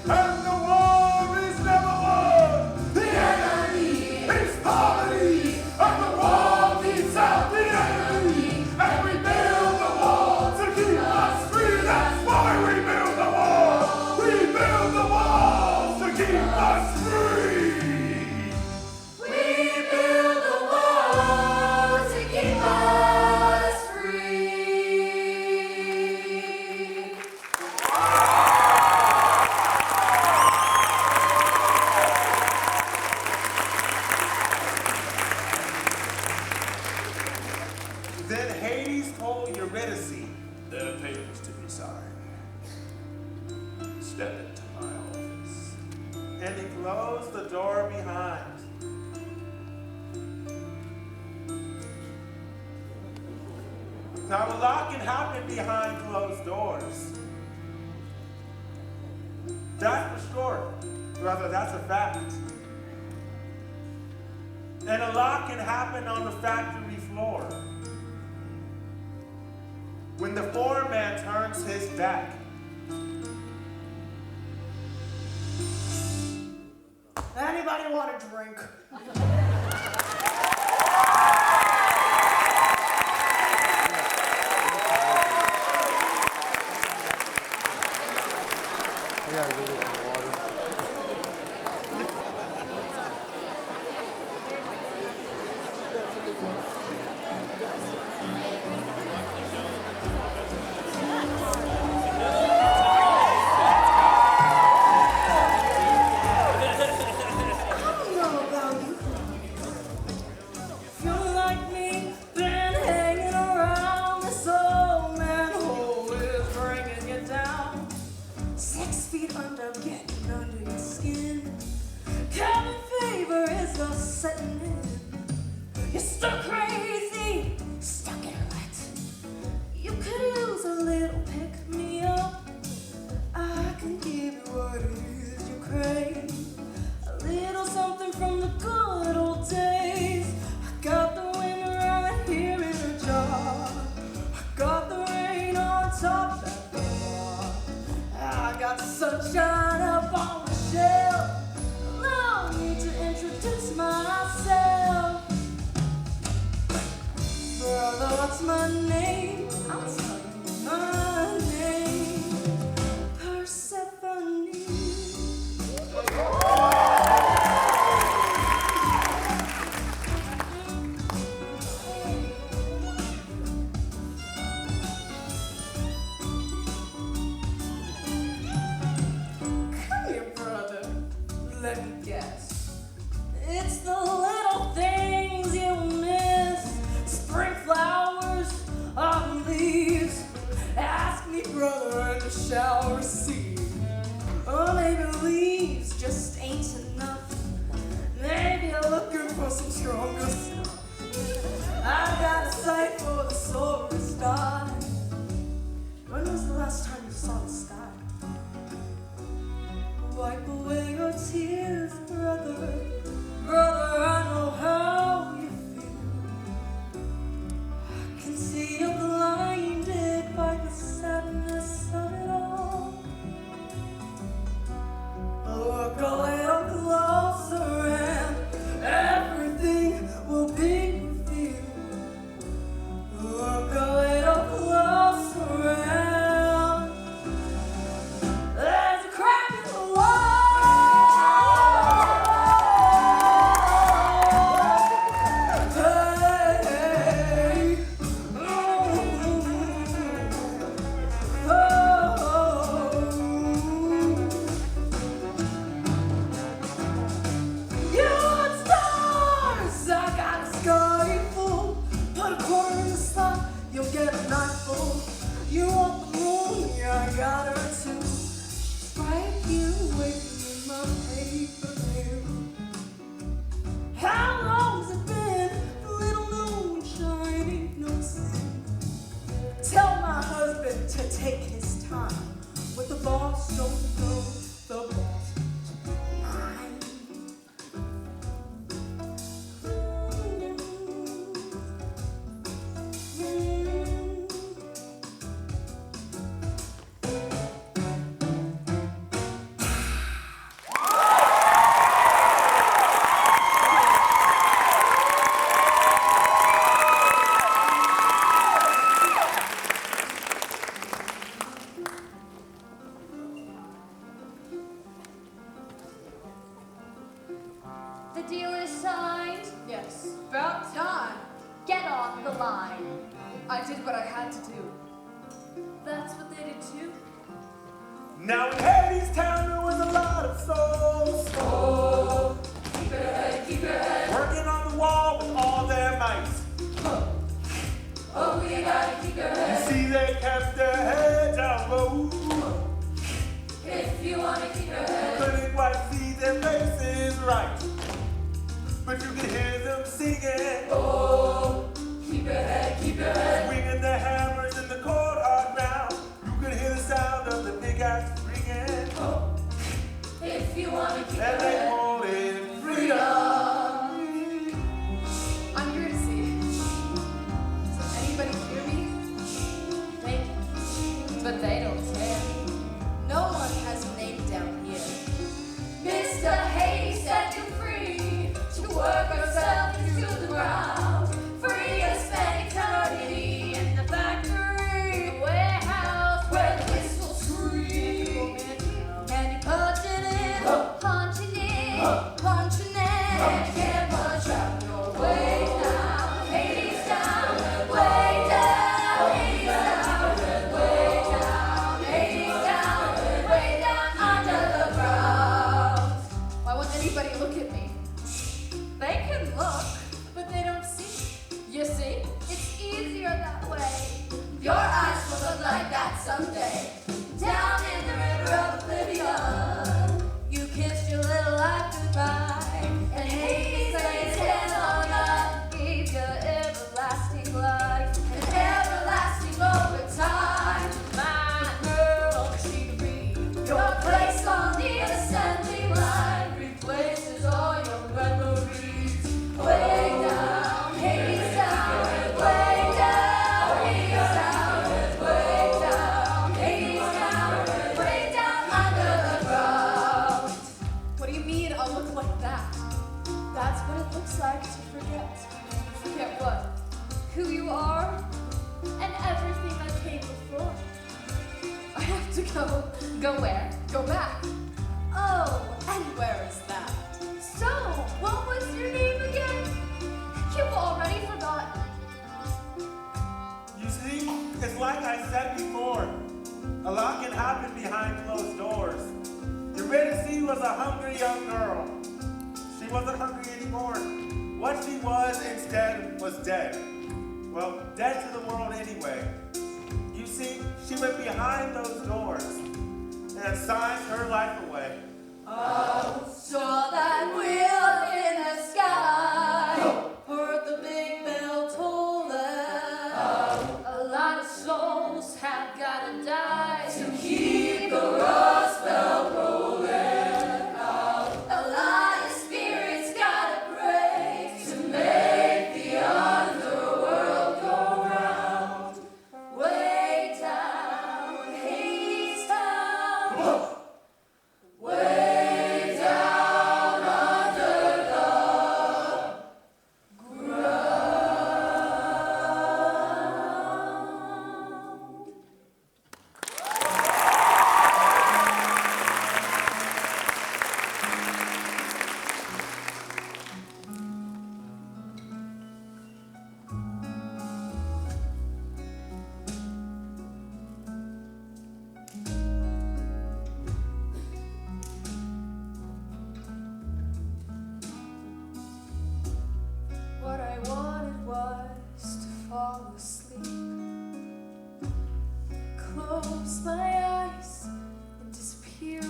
and the war is never won. The enemy is poverty, and the wall keeps out the enemy. And we build the wall to keep us free. That's why we build the wall. We build the wall to keep us free. We build the wall to keep us free. Then Hades told Eurydice, there are papers to be signed. Step into my office. And he closed the door behind. Now a lot can happen behind closed doors. That's for sure. Rather, that's a fact. And a lot can happen on the factory floor. When the foreman turns his back. Anybody want a drink? Sunshine up on the shelf. Allow me to introduce myself. Brother, what's my name? I'll tell you my name. Let me guess. It's the little things you miss. Spring flowers, autumn leaves. Ask me, brother, in the shower scene. Or maybe leaves just ain't enough. Maybe you're looking for some stronger stuff. I got a sight for the solar star. When was the last time you saw the sky? Wipe away your tears, brother. Brother, I know how you feel. I can see you're blinded by the sadness of it all. Look a little closer and everything will be revealed. Look a little closer and there's a crack in the You want the moon? Yeah, I got her too. She's right here waiting in my paper view. How long's it been? The little moon shining, no sin. Tell my husband to take his time. What the boss don't know, the boss is mine. The deal is signed. Yes, about time. Get on the line. I did what I had to do. That's what they did too. Now in HADESTOWN there was a lot of souls. Oh, keep your head, keep your head. Working on the wall with all their might. Oh, you gotta keep your You head. see they kept their head down low. If you wanna keep your head. Couldn't quite see their faces right, but you could hear them singing. Oh, keep your head, keep your head. Swinging the hammers in the courtyard ground. You could hear the sound of the big axe ringing. If you wanna keep your And they head. called it freedom. I'm here to see. Does anybody hear me? They can, but they don't care. No one has a name down here. Mr. Hayes set you free to work yourself into the ground. Free to spend eternity in the factory, the warehouse where the whistles scream. And you punch it in, punching in, punching in. You can't punch out your way down, Hades down, way down, Hades down, way down, Hades down, way down under the ground. Why won't anybody look at me? They can look, but they don't see. You see? It's easier that way. Your eyes will look like that someday. Down in the river of oblivion, you kissed your little life goodbye. And Hades laid his hand on up, gave you everlasting life. And everlasting overtime. My girl, she be your place on the assembly line. Replaces all your memories. Way down, Hades down, way down, Hades down, way down, Hades down, way down under the ground. What do you mean I'll look like that? That's what it looks like to forget. Forget what? Who you are and everything that came before. I have to go. Go where? Go back. Oh, And where is that? so what was your name again? You've already forgotten. You see, it's like I said before. A lot can happen behind closed doors. Your ready to see was a hungry young girl. She wasn't hungry anymore. What she was instead was dead. Well, dead to the world anyway. You see, she went behind those doors and signed her life away. Saw that wheel in the sky. Heard the big bell tolling. A lot of souls have gotta die to keep the rust belt rolling. A lot of spirits gotta break to make the underworld go round. Way down HADESTOWN. Way down under the ground. What I wanted was to fall asleep, close my eyes and disappear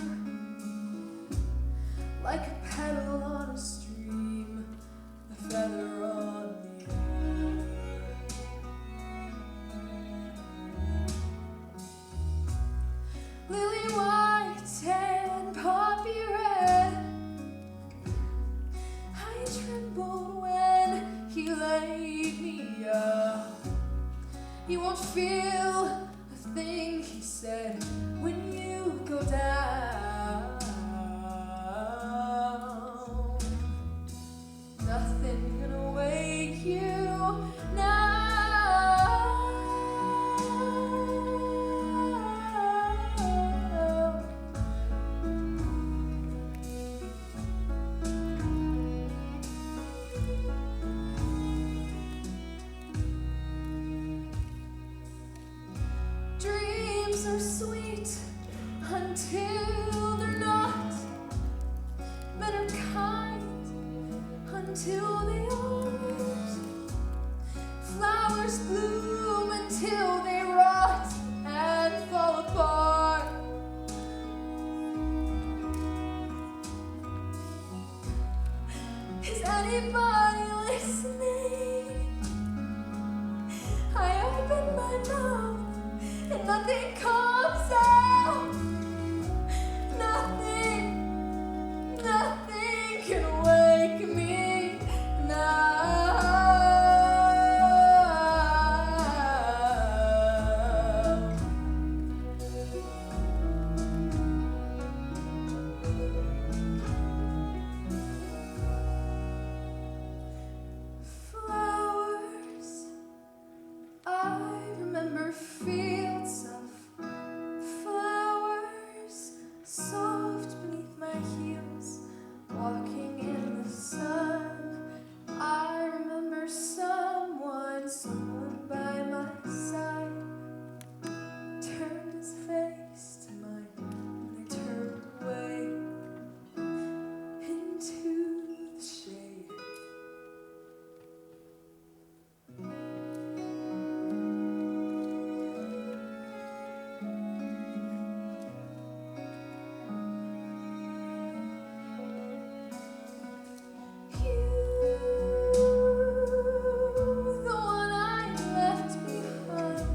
like a petal on a stream, a feather on the air. Lily white and poppy red, I trembled when he laid me up. You won't feel a thing, he said, when you go down. Nothing gonna wake you now. Dreams are sweet until they're not. Men are kind until they aren't. Flowers bloom until they rot and fall apart. Is anybody listening? I open my mouth and nothing comes out. Nothing can wake me now. Flowers, I remember fields of flowers, soft beneath my heels, walking in the sun. I remember someone by my side, turned his face to mine, and I turned away into the shade. The one I left behind.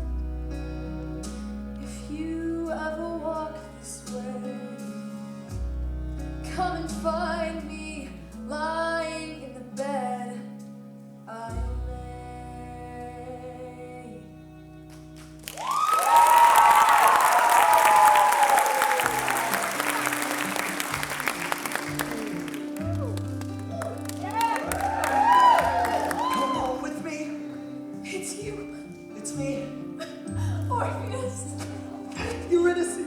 If you ever walk this way, come and find me lying in the bed I lay. Come home with me. It's you, It's me. Orpheus. Eurydice.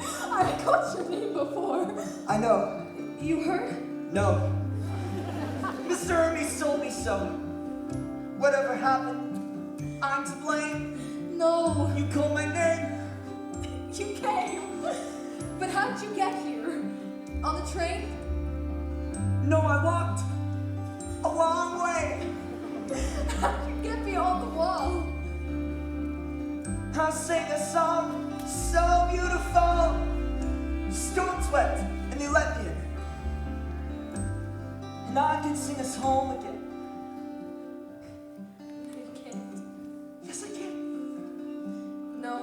I've called your name before. I know. You heard? No. Mr. Hermes told me so. Whatever happened, I'm to blame. No, You called my name. you came. But how'd you get here? On the train? No, I walked a long way. How'd you get beyond the wall? I sang a song so beautiful. Storm swept and they let me in. Now I can sing us home again. You can't. Yes, I can. No.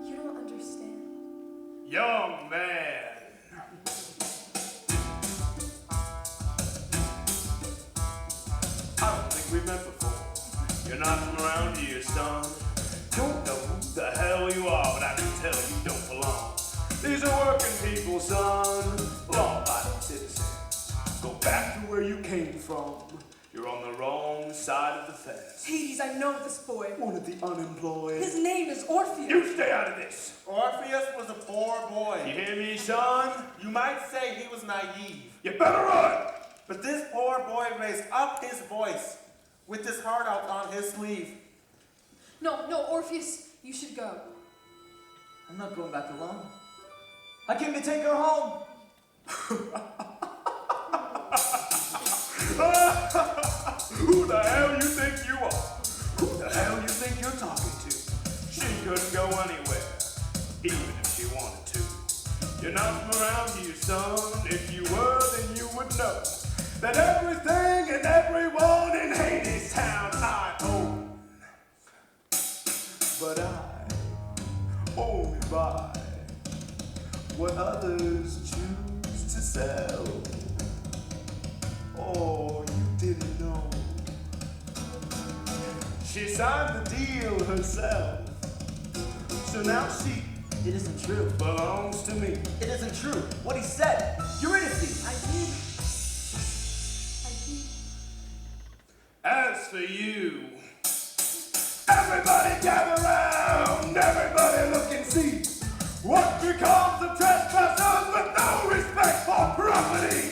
You don't understand. Young man. I don't think we've met before. You're not from around here, son. Don't know who the hell you are, but I can tell you don't belong. These are working people, son. Law-abiding citizens. Go back to where you came from. You're on the wrong side of the fence. Hades, I know this boy. One of the unemployed. His name is Orpheus. You stay out of this. Orpheus was a poor boy. You hear me, son? You might say he was naive. You better run. But this poor boy raised up his voice with his heart out on his sleeve. No, Orpheus, you should go. I'm not going back alone. I came to take her home. Who the hell you think you are? Who the hell you think you're talking to? She couldn't go anywhere, even if she wanted to. You're not from around here, son. If you were, then you would know that everything and everyone in HADESTOWN I own. But I only buy what others choose to sell. Oh, you didn't know. She signed the deal herself. So now she It isn't true. belongs to me. It isn't true. What he said. Eurydice. I did. As for you, everybody gather round, everybody look and see what becomes of trespassers with no respect for property.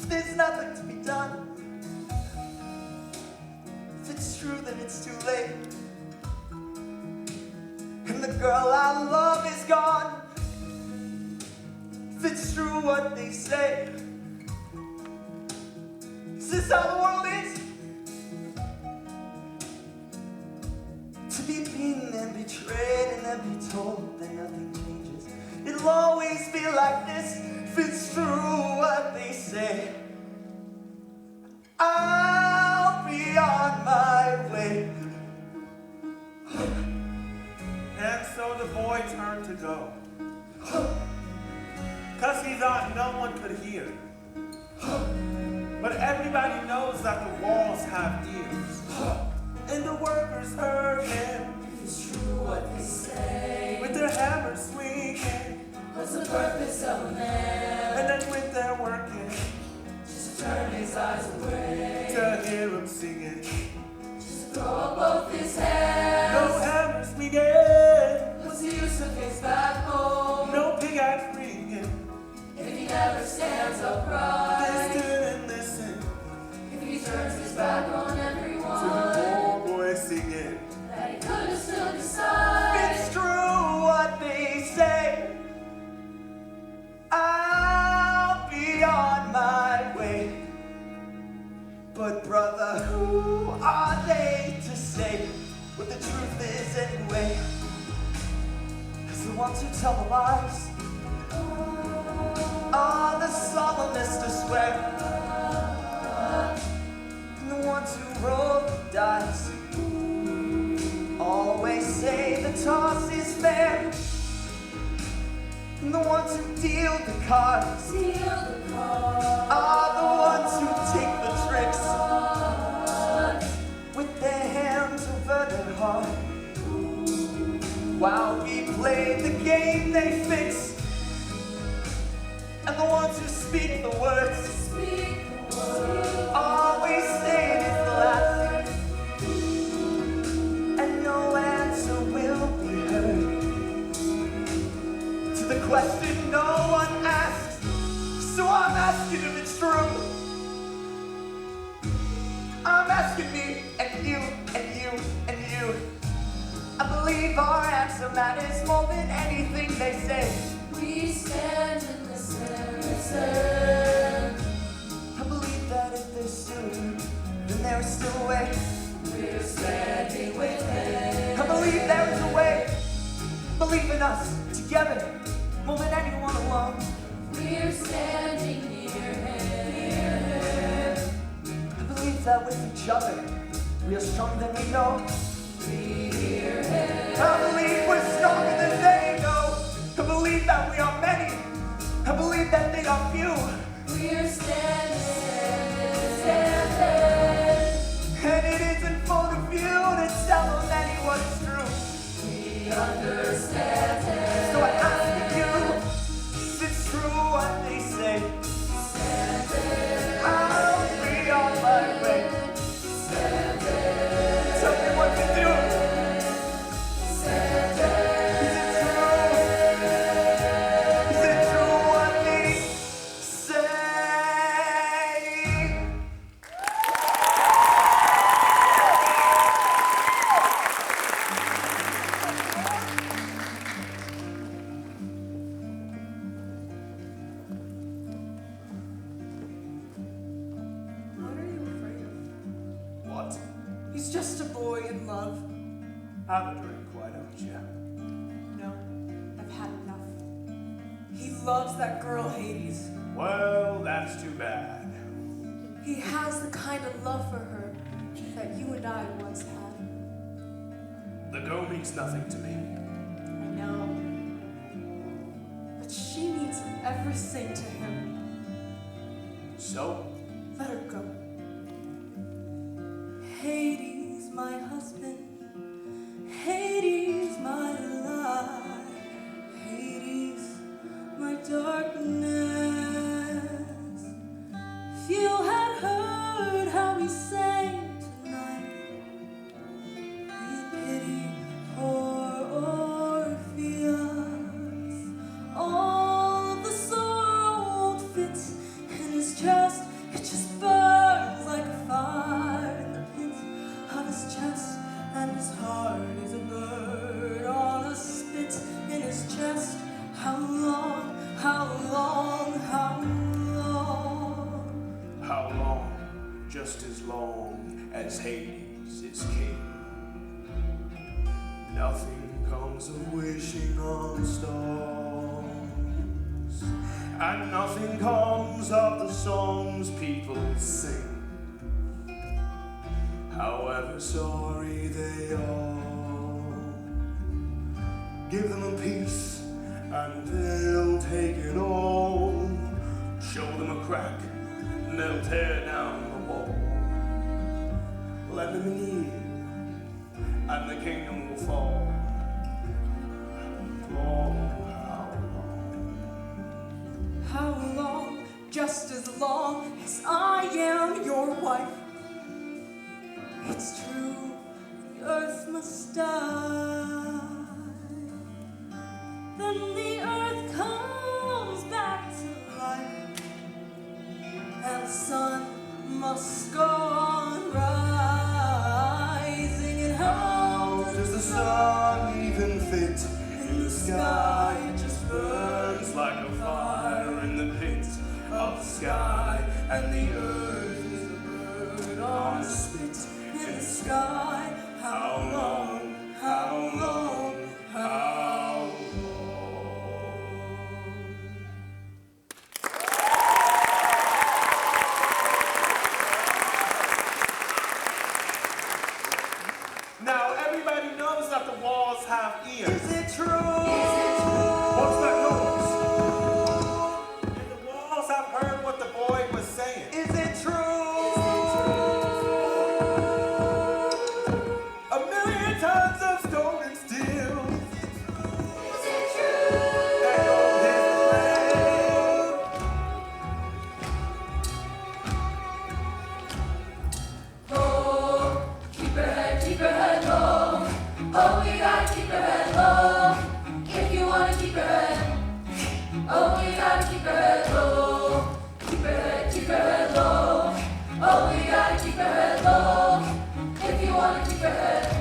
there's nothing to be done. If it's true, then it's too late. And the girl I love is gone. If it's true what they say, is this how the world is? To be beaten and betrayed and then be told that nothing changes. It'll always be like this. If it's true what they say, I'll be on my way. And so the boy turned to go, 'cause he thought no one could hear. But everybody knows that the walls have ears. And the workers heard him. It's true what they say. With their hammers swinging. What's the purpose of a man? And then when they're working, Just to turn his eyes away. to hear him singing. Just to throw up both his hands. No hammers swinging. What's the use of his backbone? No big axe ringing. If he never stands They upright. stood and listened If he turns his back on to the everyone. poor boy singing. That he could have stood beside. It's true what they say, I'll be on my way. But brother, who are they to say what the truth is anyway? 'Cause the ones who tell the lies are the solemnest to swear, and the ones who roll the dice always say the toss is fair, and the ones who deal the cards Seal the card. are the ones who take the tricks with their hands over their heart. While we play the game they fix, and the ones who speak the words Speak the word. always say it is the last, and no answer will be heard to the question no one asked. So I'm asking if it's true. I'm asking me and you and you and you. I believe our answer matters more than anything they say. We stand and listen. I believe that if there's still you, then there is still a way. We're standing with him. I believe there is a way. Believe in us together more than anyone alone. We're standing near him. I believe that with each other we are stronger than we know. We hear him. I believe we're stronger than they know. I believe that we are many. I believe that they are few. We're standing. And it isn't for the few to tell them anyone's true. We understand him. So I ask you if it's true what they say. I'll be on my way. Tell me what to do. Is it true? Is it true what they say? What are you afraid of? What? He's just a boy in love. Have a drink, why don't you? No, I've had enough. He loves that girl, Hades. Well, that's too bad. He has the kind of love for her that you and I once had. The girl means nothing to me. I know. But she means everything to him. So, Let her go. Hades, my husband. Hades, my life. Hades, my darkness. If you had heard how we sang tonight, you'd pity poor Orpheus. All of the sorrow won't fit in his chest. on stars, and nothing comes of the songs people sing, however sorry they are. Give them a piece and they'll take it all. Show them a crack and they'll tear down the wall. Let them in here and the kingdom will fall. Oh, How long? Just as long as I am your wife. It's true, the earth must die. Then the earth comes back to life, and the sun must go on rising. And how does the sun even fit in the sky? It just burns like a fire in the pit of the sky, and the earth is a bird on a spit in the sky. How long, how long, how long? Now everybody knows that the walls have ears. Is it true? What's that noise? And the walls have heard what the boy was saying. Is it true? A million tons of stone and steel. Is it true? Echo his name. Oh, keep your head low. Oh, we gotta keep your head low. If you wanna keep your head. Oh, we gotta keep your head low. Keep your head low. Oh, we gotta keep your head low. If you wanna keep your head.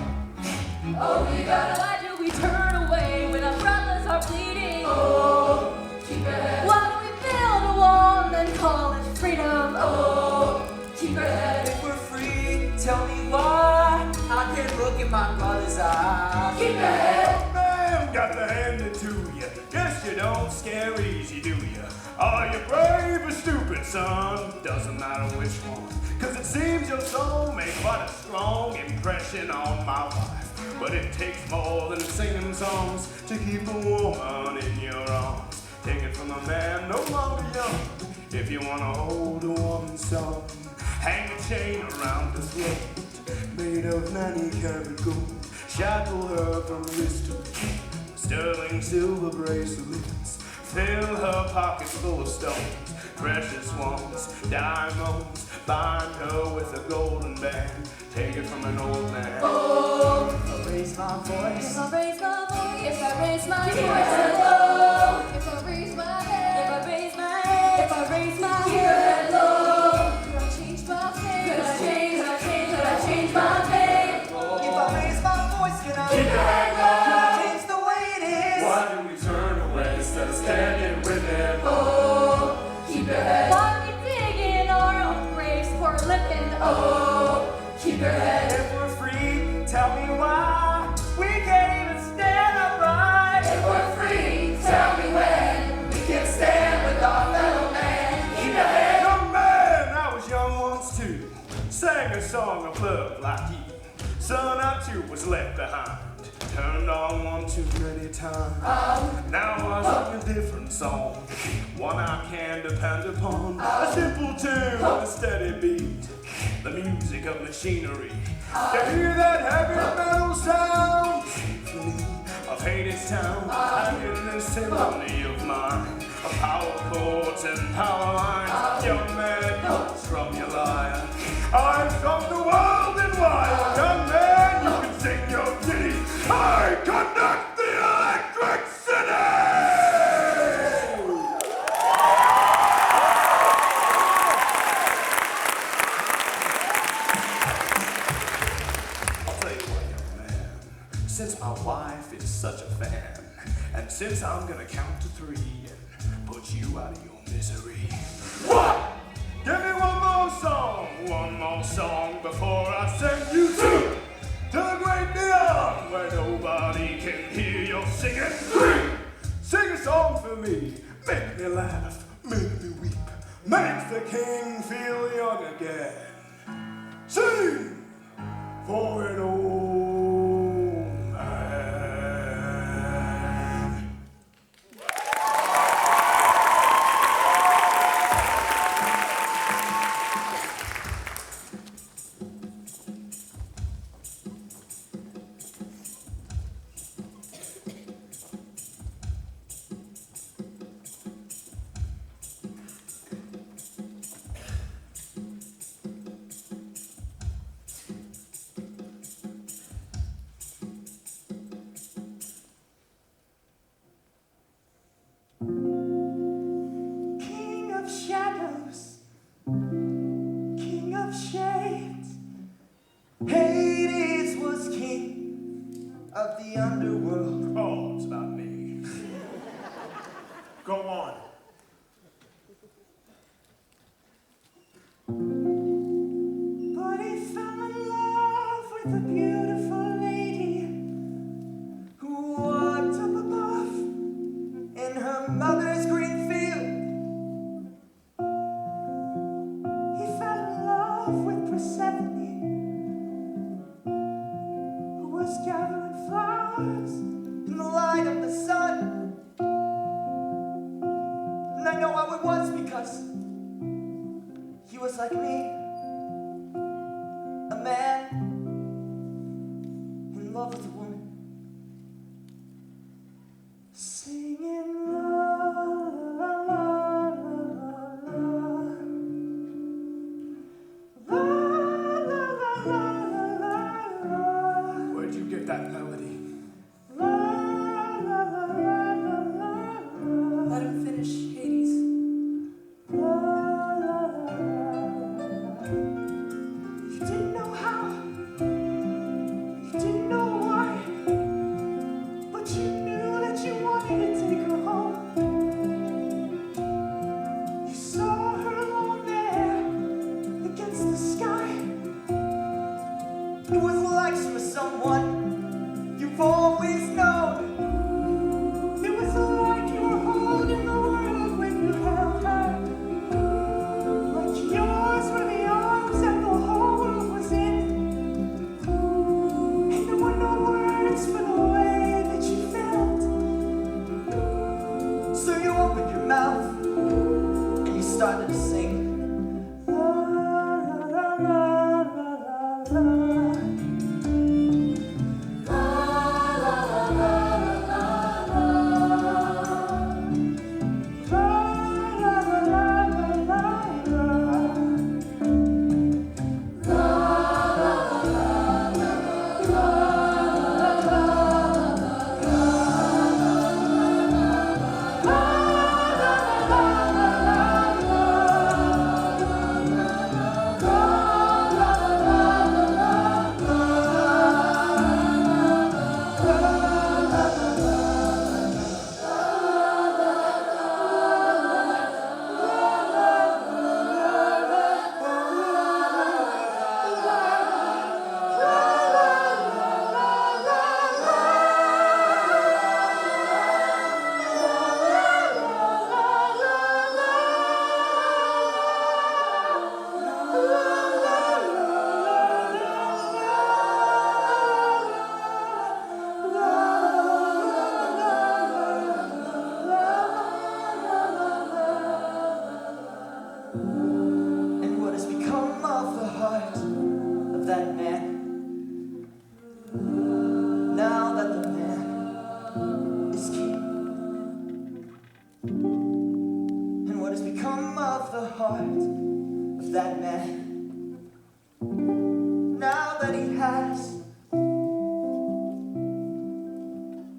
Oh, we gotta. Why do we turn away when our brothers are bleeding? Oh, keep your head. Why do we build a wall and then call it freedom? Oh, keep your head. If we're free, tell me why I can't look in my brother's eyes. Keep your head. Man, got to hand it to you. Guess you don't scare easy, do you? Are you brave or stupid, son? Doesn't matter which one. Cause it seems your soul made quite a strong impression on my life. But it takes more than singing songs to keep a woman in your arms. Take it from a man no longer young. If you wanna hold a woman's son, hang a chain around his throat, made of 90-karat gold. Shackle her from wrist to feet, sterling silver bracelets. Fill her pockets full of stones, precious ones, diamonds. Bind her with a golden band. Take it from an old man. Oh, If I raise my voice, if I raise my voice, if I raise my Keep your voice, head low. If I raise my head, if I raise my head, if I raise my keep your head low. Could I change my fate? Could I change my fate? if I raise my voice, can I Keep your head low. change the way it is? Why do we turn away instead of standing with him? Oh, keep your head. Why we dig in our own graves for a living? Oh, keep your head. If we're free, tell me why we can't even stand upright. If we're free, tell me when we can stand with our fellow man. Keep your head. Young man, I was young once too. Sang a song of love like you. Son, I too was left behind. Turned on one too many times. Now I sing a different song, one I can depend upon. A simple tune with a steady beat, the music of machinery. You hear that heavy metal sound? Symphony of HADESTOWN. I'm in this symphony of mine, of power chords and power lines. Young man, don't strum your lyre. I'm from the wild and wild. Young man, you can sing your ditty. I conduct the electric city! I'll tell you what, young man. Since my wife is such a fan, and since I'm gonna count to 3 and put you out of your misery. What? Give me one more song before I send you to the great beyond, where nobody can hear your singing. 3, to me. Make me laugh, make me weep, make the king feel young again. Sing for an old man. King of shadows, king of shades, Hades was king of the underworld. Oh, it's not me. Go on. But he fell in love with a beautiful lady who walked up above in her mother's green field. He fell in love with Persephone, who was gathering flowers in the light of the sun. And I know how it was because he was like me, a man in love with a woman, singing la la la la la la la la la la. Where'd you get that melody? La la la la la la. Let him finish, Hades. La la la la. You didn't know how, you didn't know why, but you knew that you wanted to take her home. You saw her alone there against the sky. It was like she was someone you've always known. It was like you were holding the world when you held her. Like yours were the arms that the whole world was in. And there were no words for the way that you felt. So you opened your mouth and you started to sing. La la la la la la. And what has become of the heart of that man? Now that the man is king. And what has become of the heart of that man? Now that he has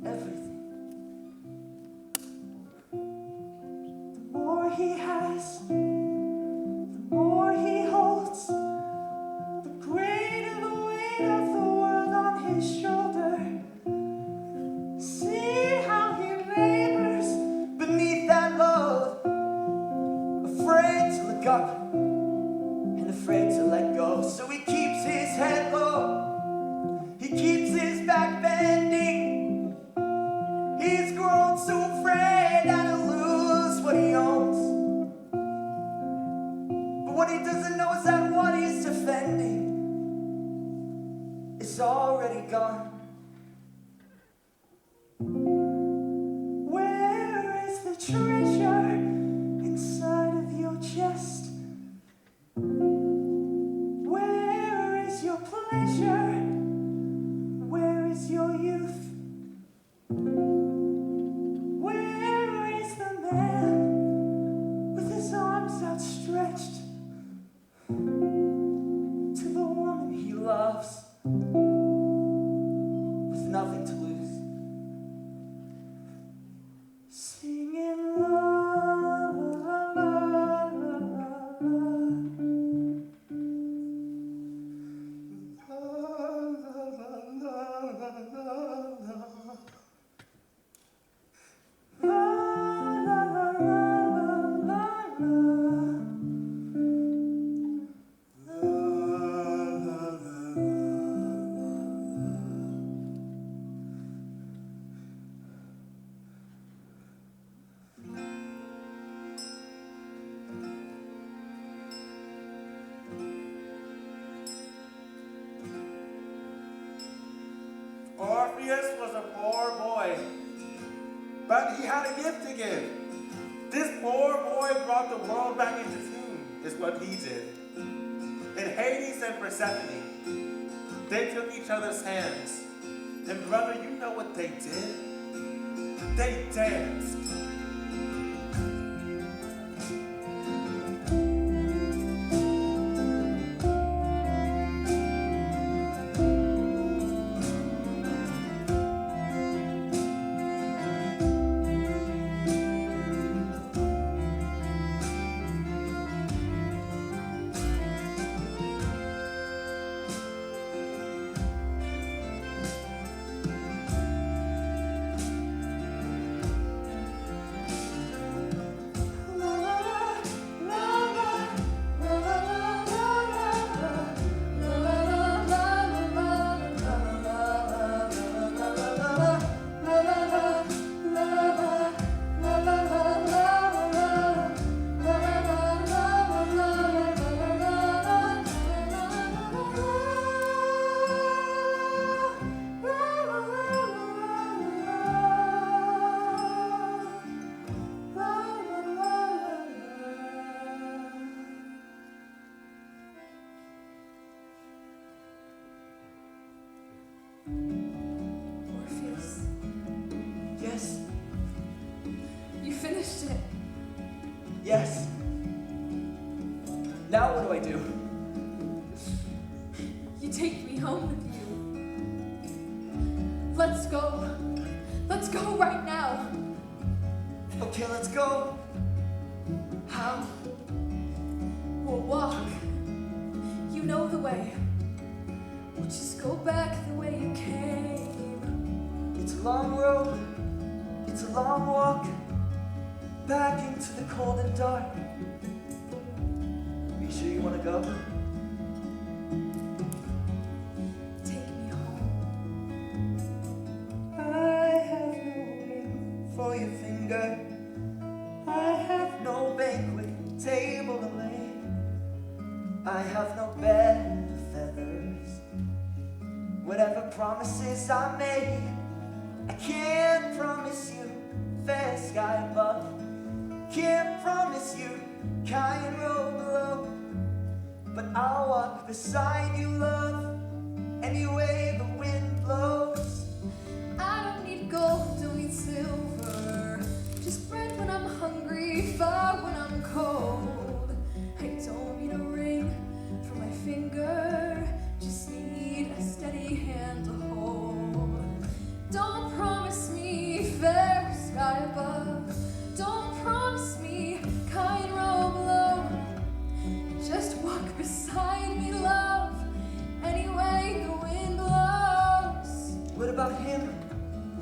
everything. The more he has, the more he holds, the greater the weight of the world on his shoulder. See how he labors beneath that load, afraid to look up and afraid to let go. So he keeps his head low, he keeps his back bending. He's grown so afraid that he'll treasure inside of your chest? Where is your pleasure? Where is your youth? Where is the man with his arms outstretched to the woman he loves with nothing to lose? Singing la la la la Orpheus was a poor boy, but he had a gift to give. This poor boy brought the world back into tune, is what he did. And Hades and Persephone, they took each other's hands. And brother, you know what they did? They danced. Orpheus, Yes, you finished it. yes. Now what do I do? You take me home with you. Let's go. Let's go right now. Okay, let's go. How? We'll walk. You know the way. We'll just go back the way you came. It's a long road. It's a long walk. Back into the cold and dark. Are you sure you want to go? Take me home. I have no ring for your finger. I have no banquet table to lay. I have no bed of feathers. Whatever promises I made, I can't promise you fair sky above. Can't promise you kind road below. But I'll walk beside you, love, any way the wind blows. I don't need gold, don't need silver. Just bread when I'm hungry, fire when I'm cold. I don't need a ring for my finger. Just need a steady hand to hold. Don't promise me fair sky above. Don't promise me kind road below. Just walk beside me, love, any way the wind blows. What about him?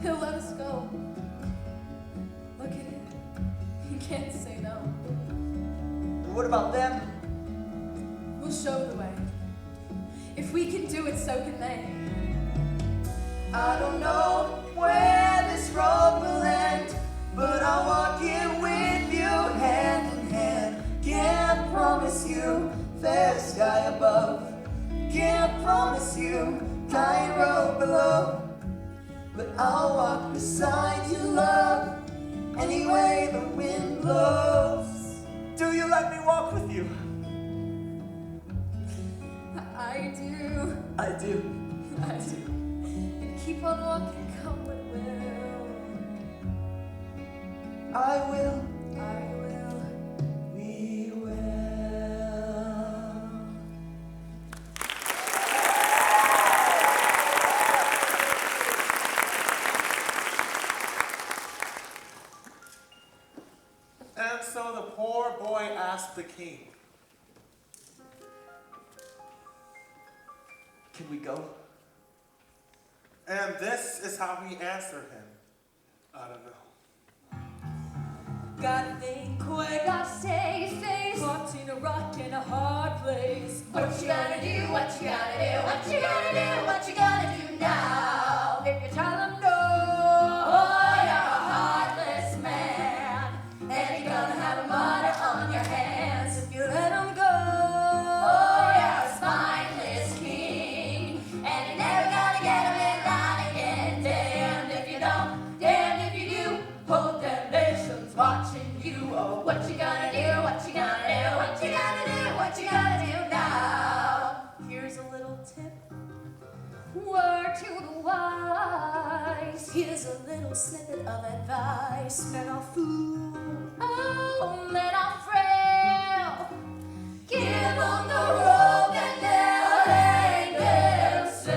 He'll let us go. Look at it. You can't say no. What about them? We'll show the way. If we can do it, so can they. I don't know where this road will end, but I'll walk it with you hand in hand. Can't promise you fair sky above. Can't promise you kind road below. But I'll walk beside you, love, any way the wind blows. Do you let me walk with you? I do. I do. I do. And keep on walking, come what will. I will. I will. We will. And so the poor boy asked the king, Can we go? and this is how he answered him. I don't know. Gotta think quick, gotta stay face. Caught in a rock in a hard place. What you gotta do, what you gotta do, what you gotta do, what you gotta do now? If you tell them no, you're a heartless man. And you're gonna have a murder on your hands if you let them go. You're a spineless king. And you're never gonna get them in line again. Damned if you don't, damned if you do. Whole damnation's watching you. Oh, what you gonna do, what you gonna do, what you gonna do, what you gonna do now? Here's a little tip. Word to the wise. Here's a little snippet of advice. Men are fools. Oh, men are frail. Give them the rope and they'll hang themselves.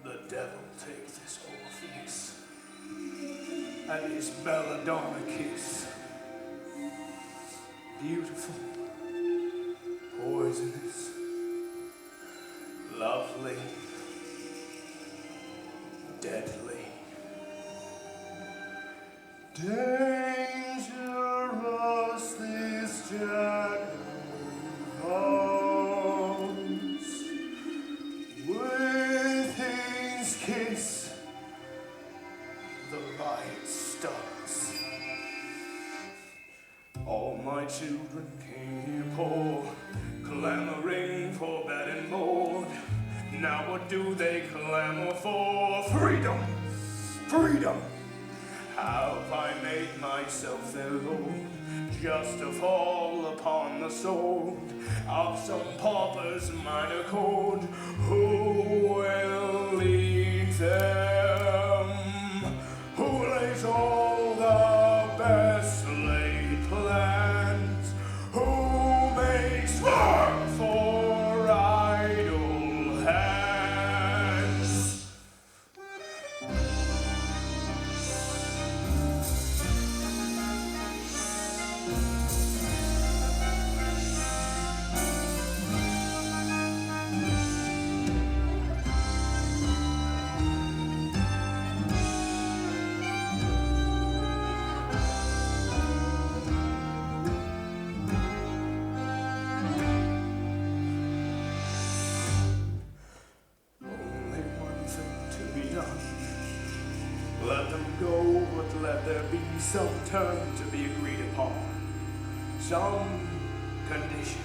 The devil takes this Orpheus and his belladonna kiss. Beautiful, poisonous, lovely, deadly. Dangerous this jack comes with his kiss. The riot starts. All my children came here poor, clamoring for bed and board. Now what do they clamor for? Freedom! Freedom! Have I made myself their lord, just to fall upon the sword of some pauper's minor chord? Who will lead them? Who lays all the best laid plans? Who makes work for idle hands? Only one thing to be done. Let them go, but let there be some term to be agreed upon. Some condition.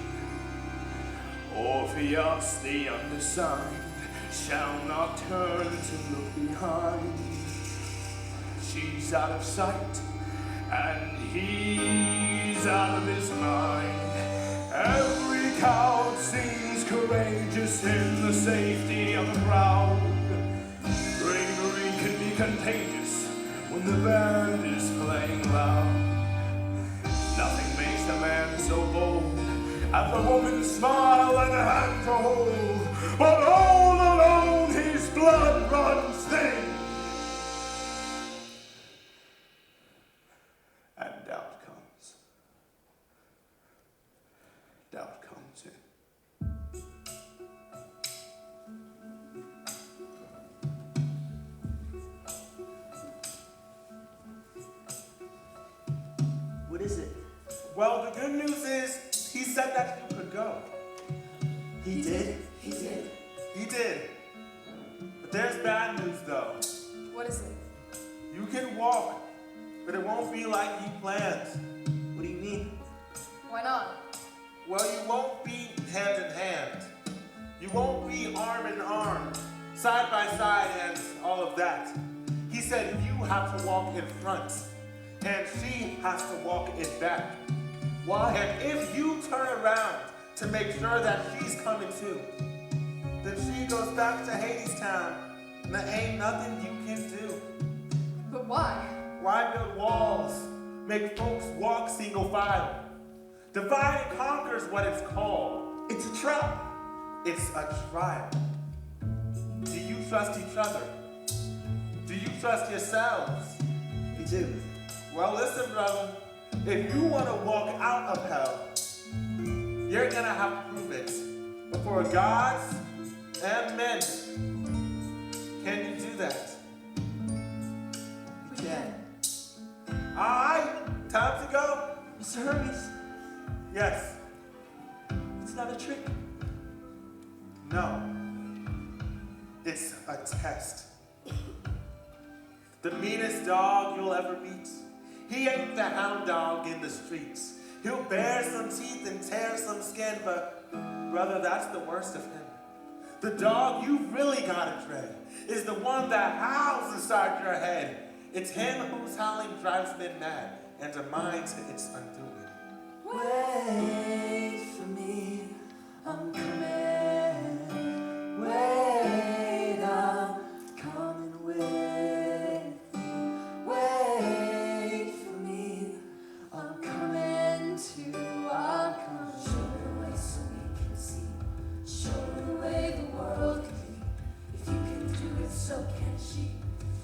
Orpheus the undersigned shall not turn to look behind. She's out of sight, and he's out of his mind. Every coward seems courageous in the safety of a crowd. Bravery can be contagious when the band is playing loud. Nothing makes a man so bold as a woman's smile and a hand to hold. But all alone his blood runs thin, and doubt comes. Doubt comes in. Well, the good news is he said that you could go. He did? He did. He did. But there's bad news though. What is it? You can walk, but it won't be like you planned. What do you mean? Why not? Well, you won't be hand in hand. You won't be arm in arm, side by side, and all of that. He said you have to walk in front, and she has to walk in back. Why? And if you turn around to make sure that she's coming too, then she goes back to HADESTOwn, and there ain't nothing you can do. But why? Why build walls? Make folks walk single file. Divide and conquer is what it's called. It's a trap. It's a trial. Do you trust each other? Do you trust yourselves? We do. Well, listen, brother. If you want to walk out of hell, you're gonna have to prove it before gods and men. Can you do that? We can. All right, time to go. Mr. Hermes, Yes. it's not a trick. No. It's a test. The meanest dog you'll ever meet. He ain't the hound dog in the streets. He'll bare some teeth and tear some skin, but brother, that's the worst of him. The dog you really gotta dread is the one that howls inside your head. It's him whose howling drives men mad and a mind to its undoing. Wait for me, I'm coming. Wait, I'm coming with you. Wait for me, I'm coming too. I'm coming. Show the way so we can see. Show the way the world can be. If you can do it, so can she.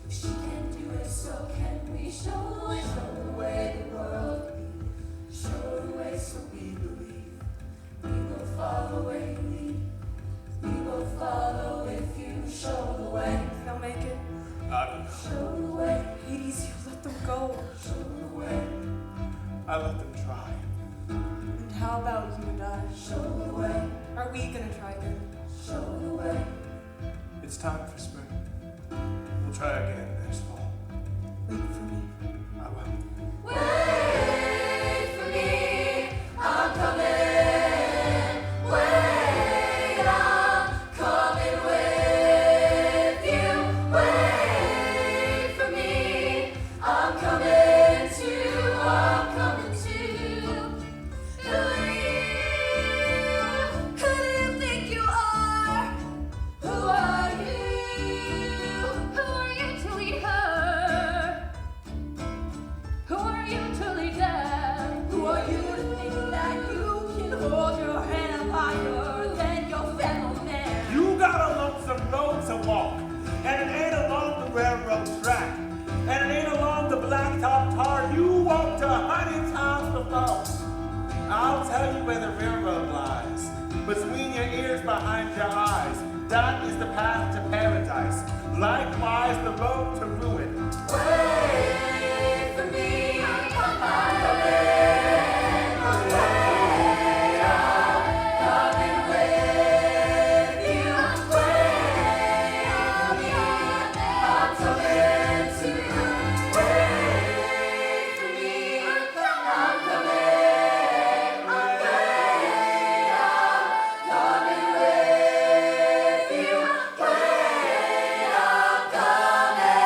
If she can do it, so can we. Show the way the world can be. Show the way so we believe. We will follow where you lead. We will follow if you show the way. They'll make it. I don't know. Show the way. Hades, you let them go. Show the way. I let them try. And how about you and I? Show the way. Are we gonna try again? Show the way. It's time for spring. We'll try again next fall. Wait for me. I will. Wait for me, I'm coming. Wait, I'm coming with you. Wait for me, I'm coming too. I'm coming too. Who do you think you are? Who are you? Who are you to lead her? Who are you to lead them? Who are you to think that you can hold your head up higher than your fellow man? You got a lonesome road to walk, and it ain't along the railroad track, and it ain't along the blacktop tar you walked 100 times before. I'll tell you where the railroad lies, between your ears, behind your eyes. That is the path to paradise, likewise the road to ruin. Wait for me, I'm coming. Wait, I'm coming with you. Wait, I'm coming too. Wait for me, I'm coming. Wait, I'm coming with you. Wait, I'm coming.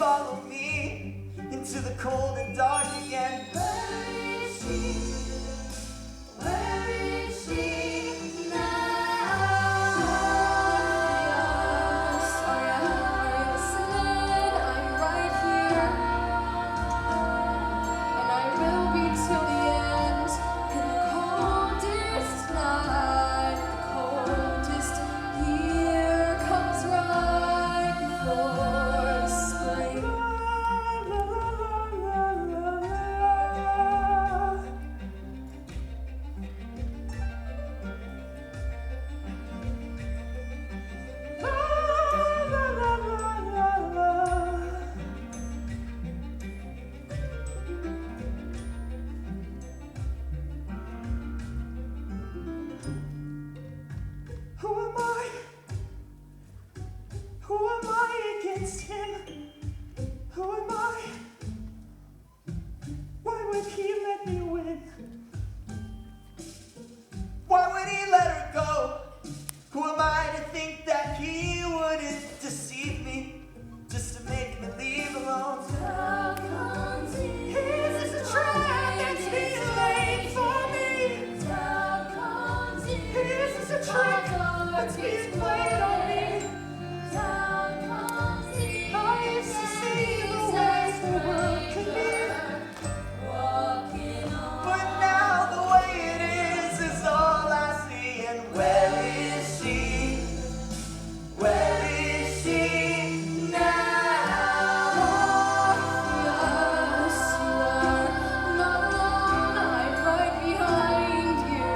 follow me into the cold and dark again. Where is she? Where is she now? Yes, are you listening? I'm right here, and I will be till the end. In the coldest night, the coldest year comes right before spring. Who am I? Who am I against him? Who am I? Why would he let me win? Why would he let her go? Who am I to think that he wouldn't deceive me just to make me leave alone? How comes he? His is a trap that's being laid for me. How comes he? His is a trick that's being played on me. How comes he? I used to see the ways the world could be, Walking on. but now the way it is all I see. And where is she? Where is she now? Yes, you are not alone. I'm right behind you,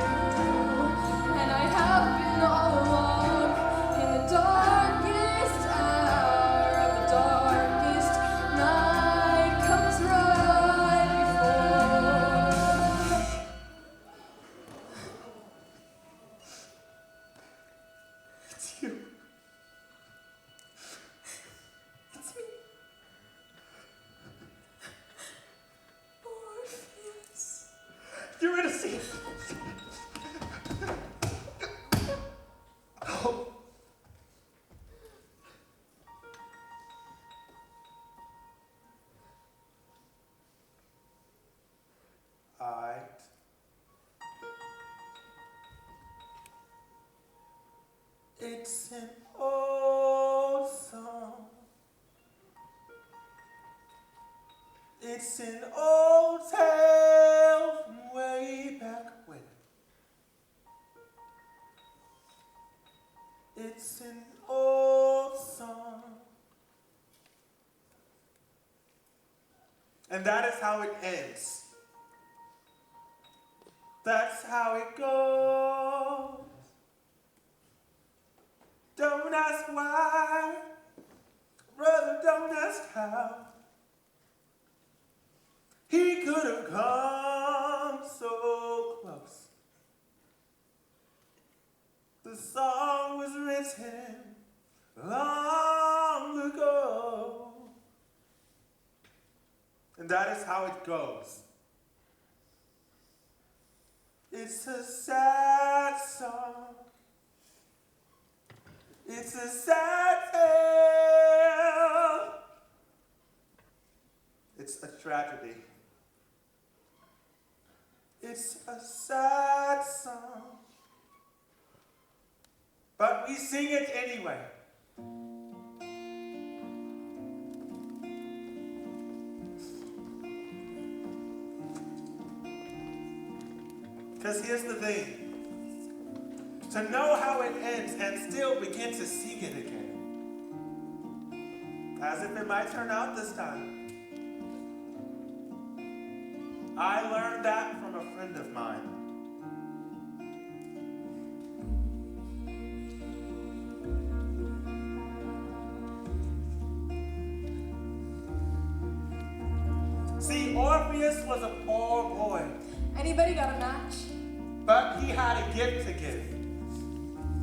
and I have been all along in the darkest hour of the darkest night comes right before. It's you. It's me. Orpheus. You're gonna see it. Oh. It's an old song. It's an old tale from way back when. It's an old song. And that is how it ends. That's how it goes. Don't ask why, brother, don't ask how. He could have come so close. The song was written long ago. And that is how it goes. It's a sad song. It's a sad tale. It's a tragedy. It's a sad song. But we sing it anyway. Because here's the thing. To know how it ends and still begin to sing it again. As if it might turn out this time. I learned that from a friend of mine. See, Orpheus was a poor boy. Anybody got a match? But he had a gift to give.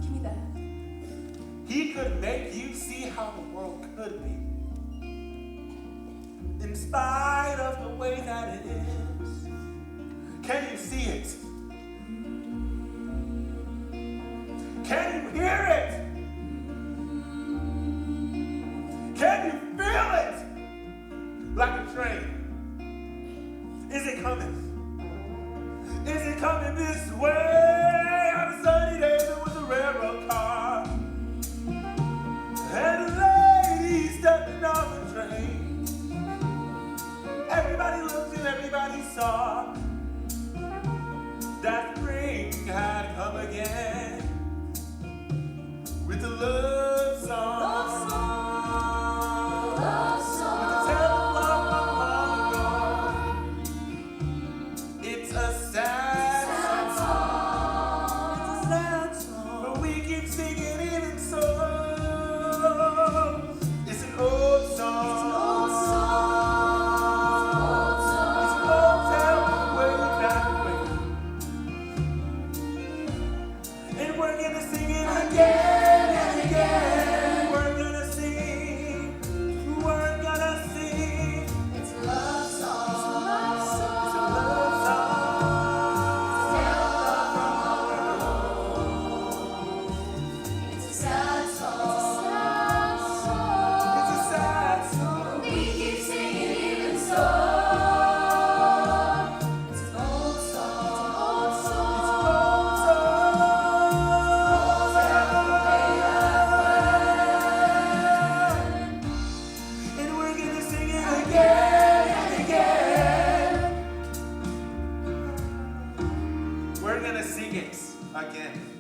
Give me that. He could make you see how the world could be. In spite of the way that it is. Can you see it? Can you hear it? Can you feel it? again.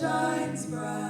Shines bright.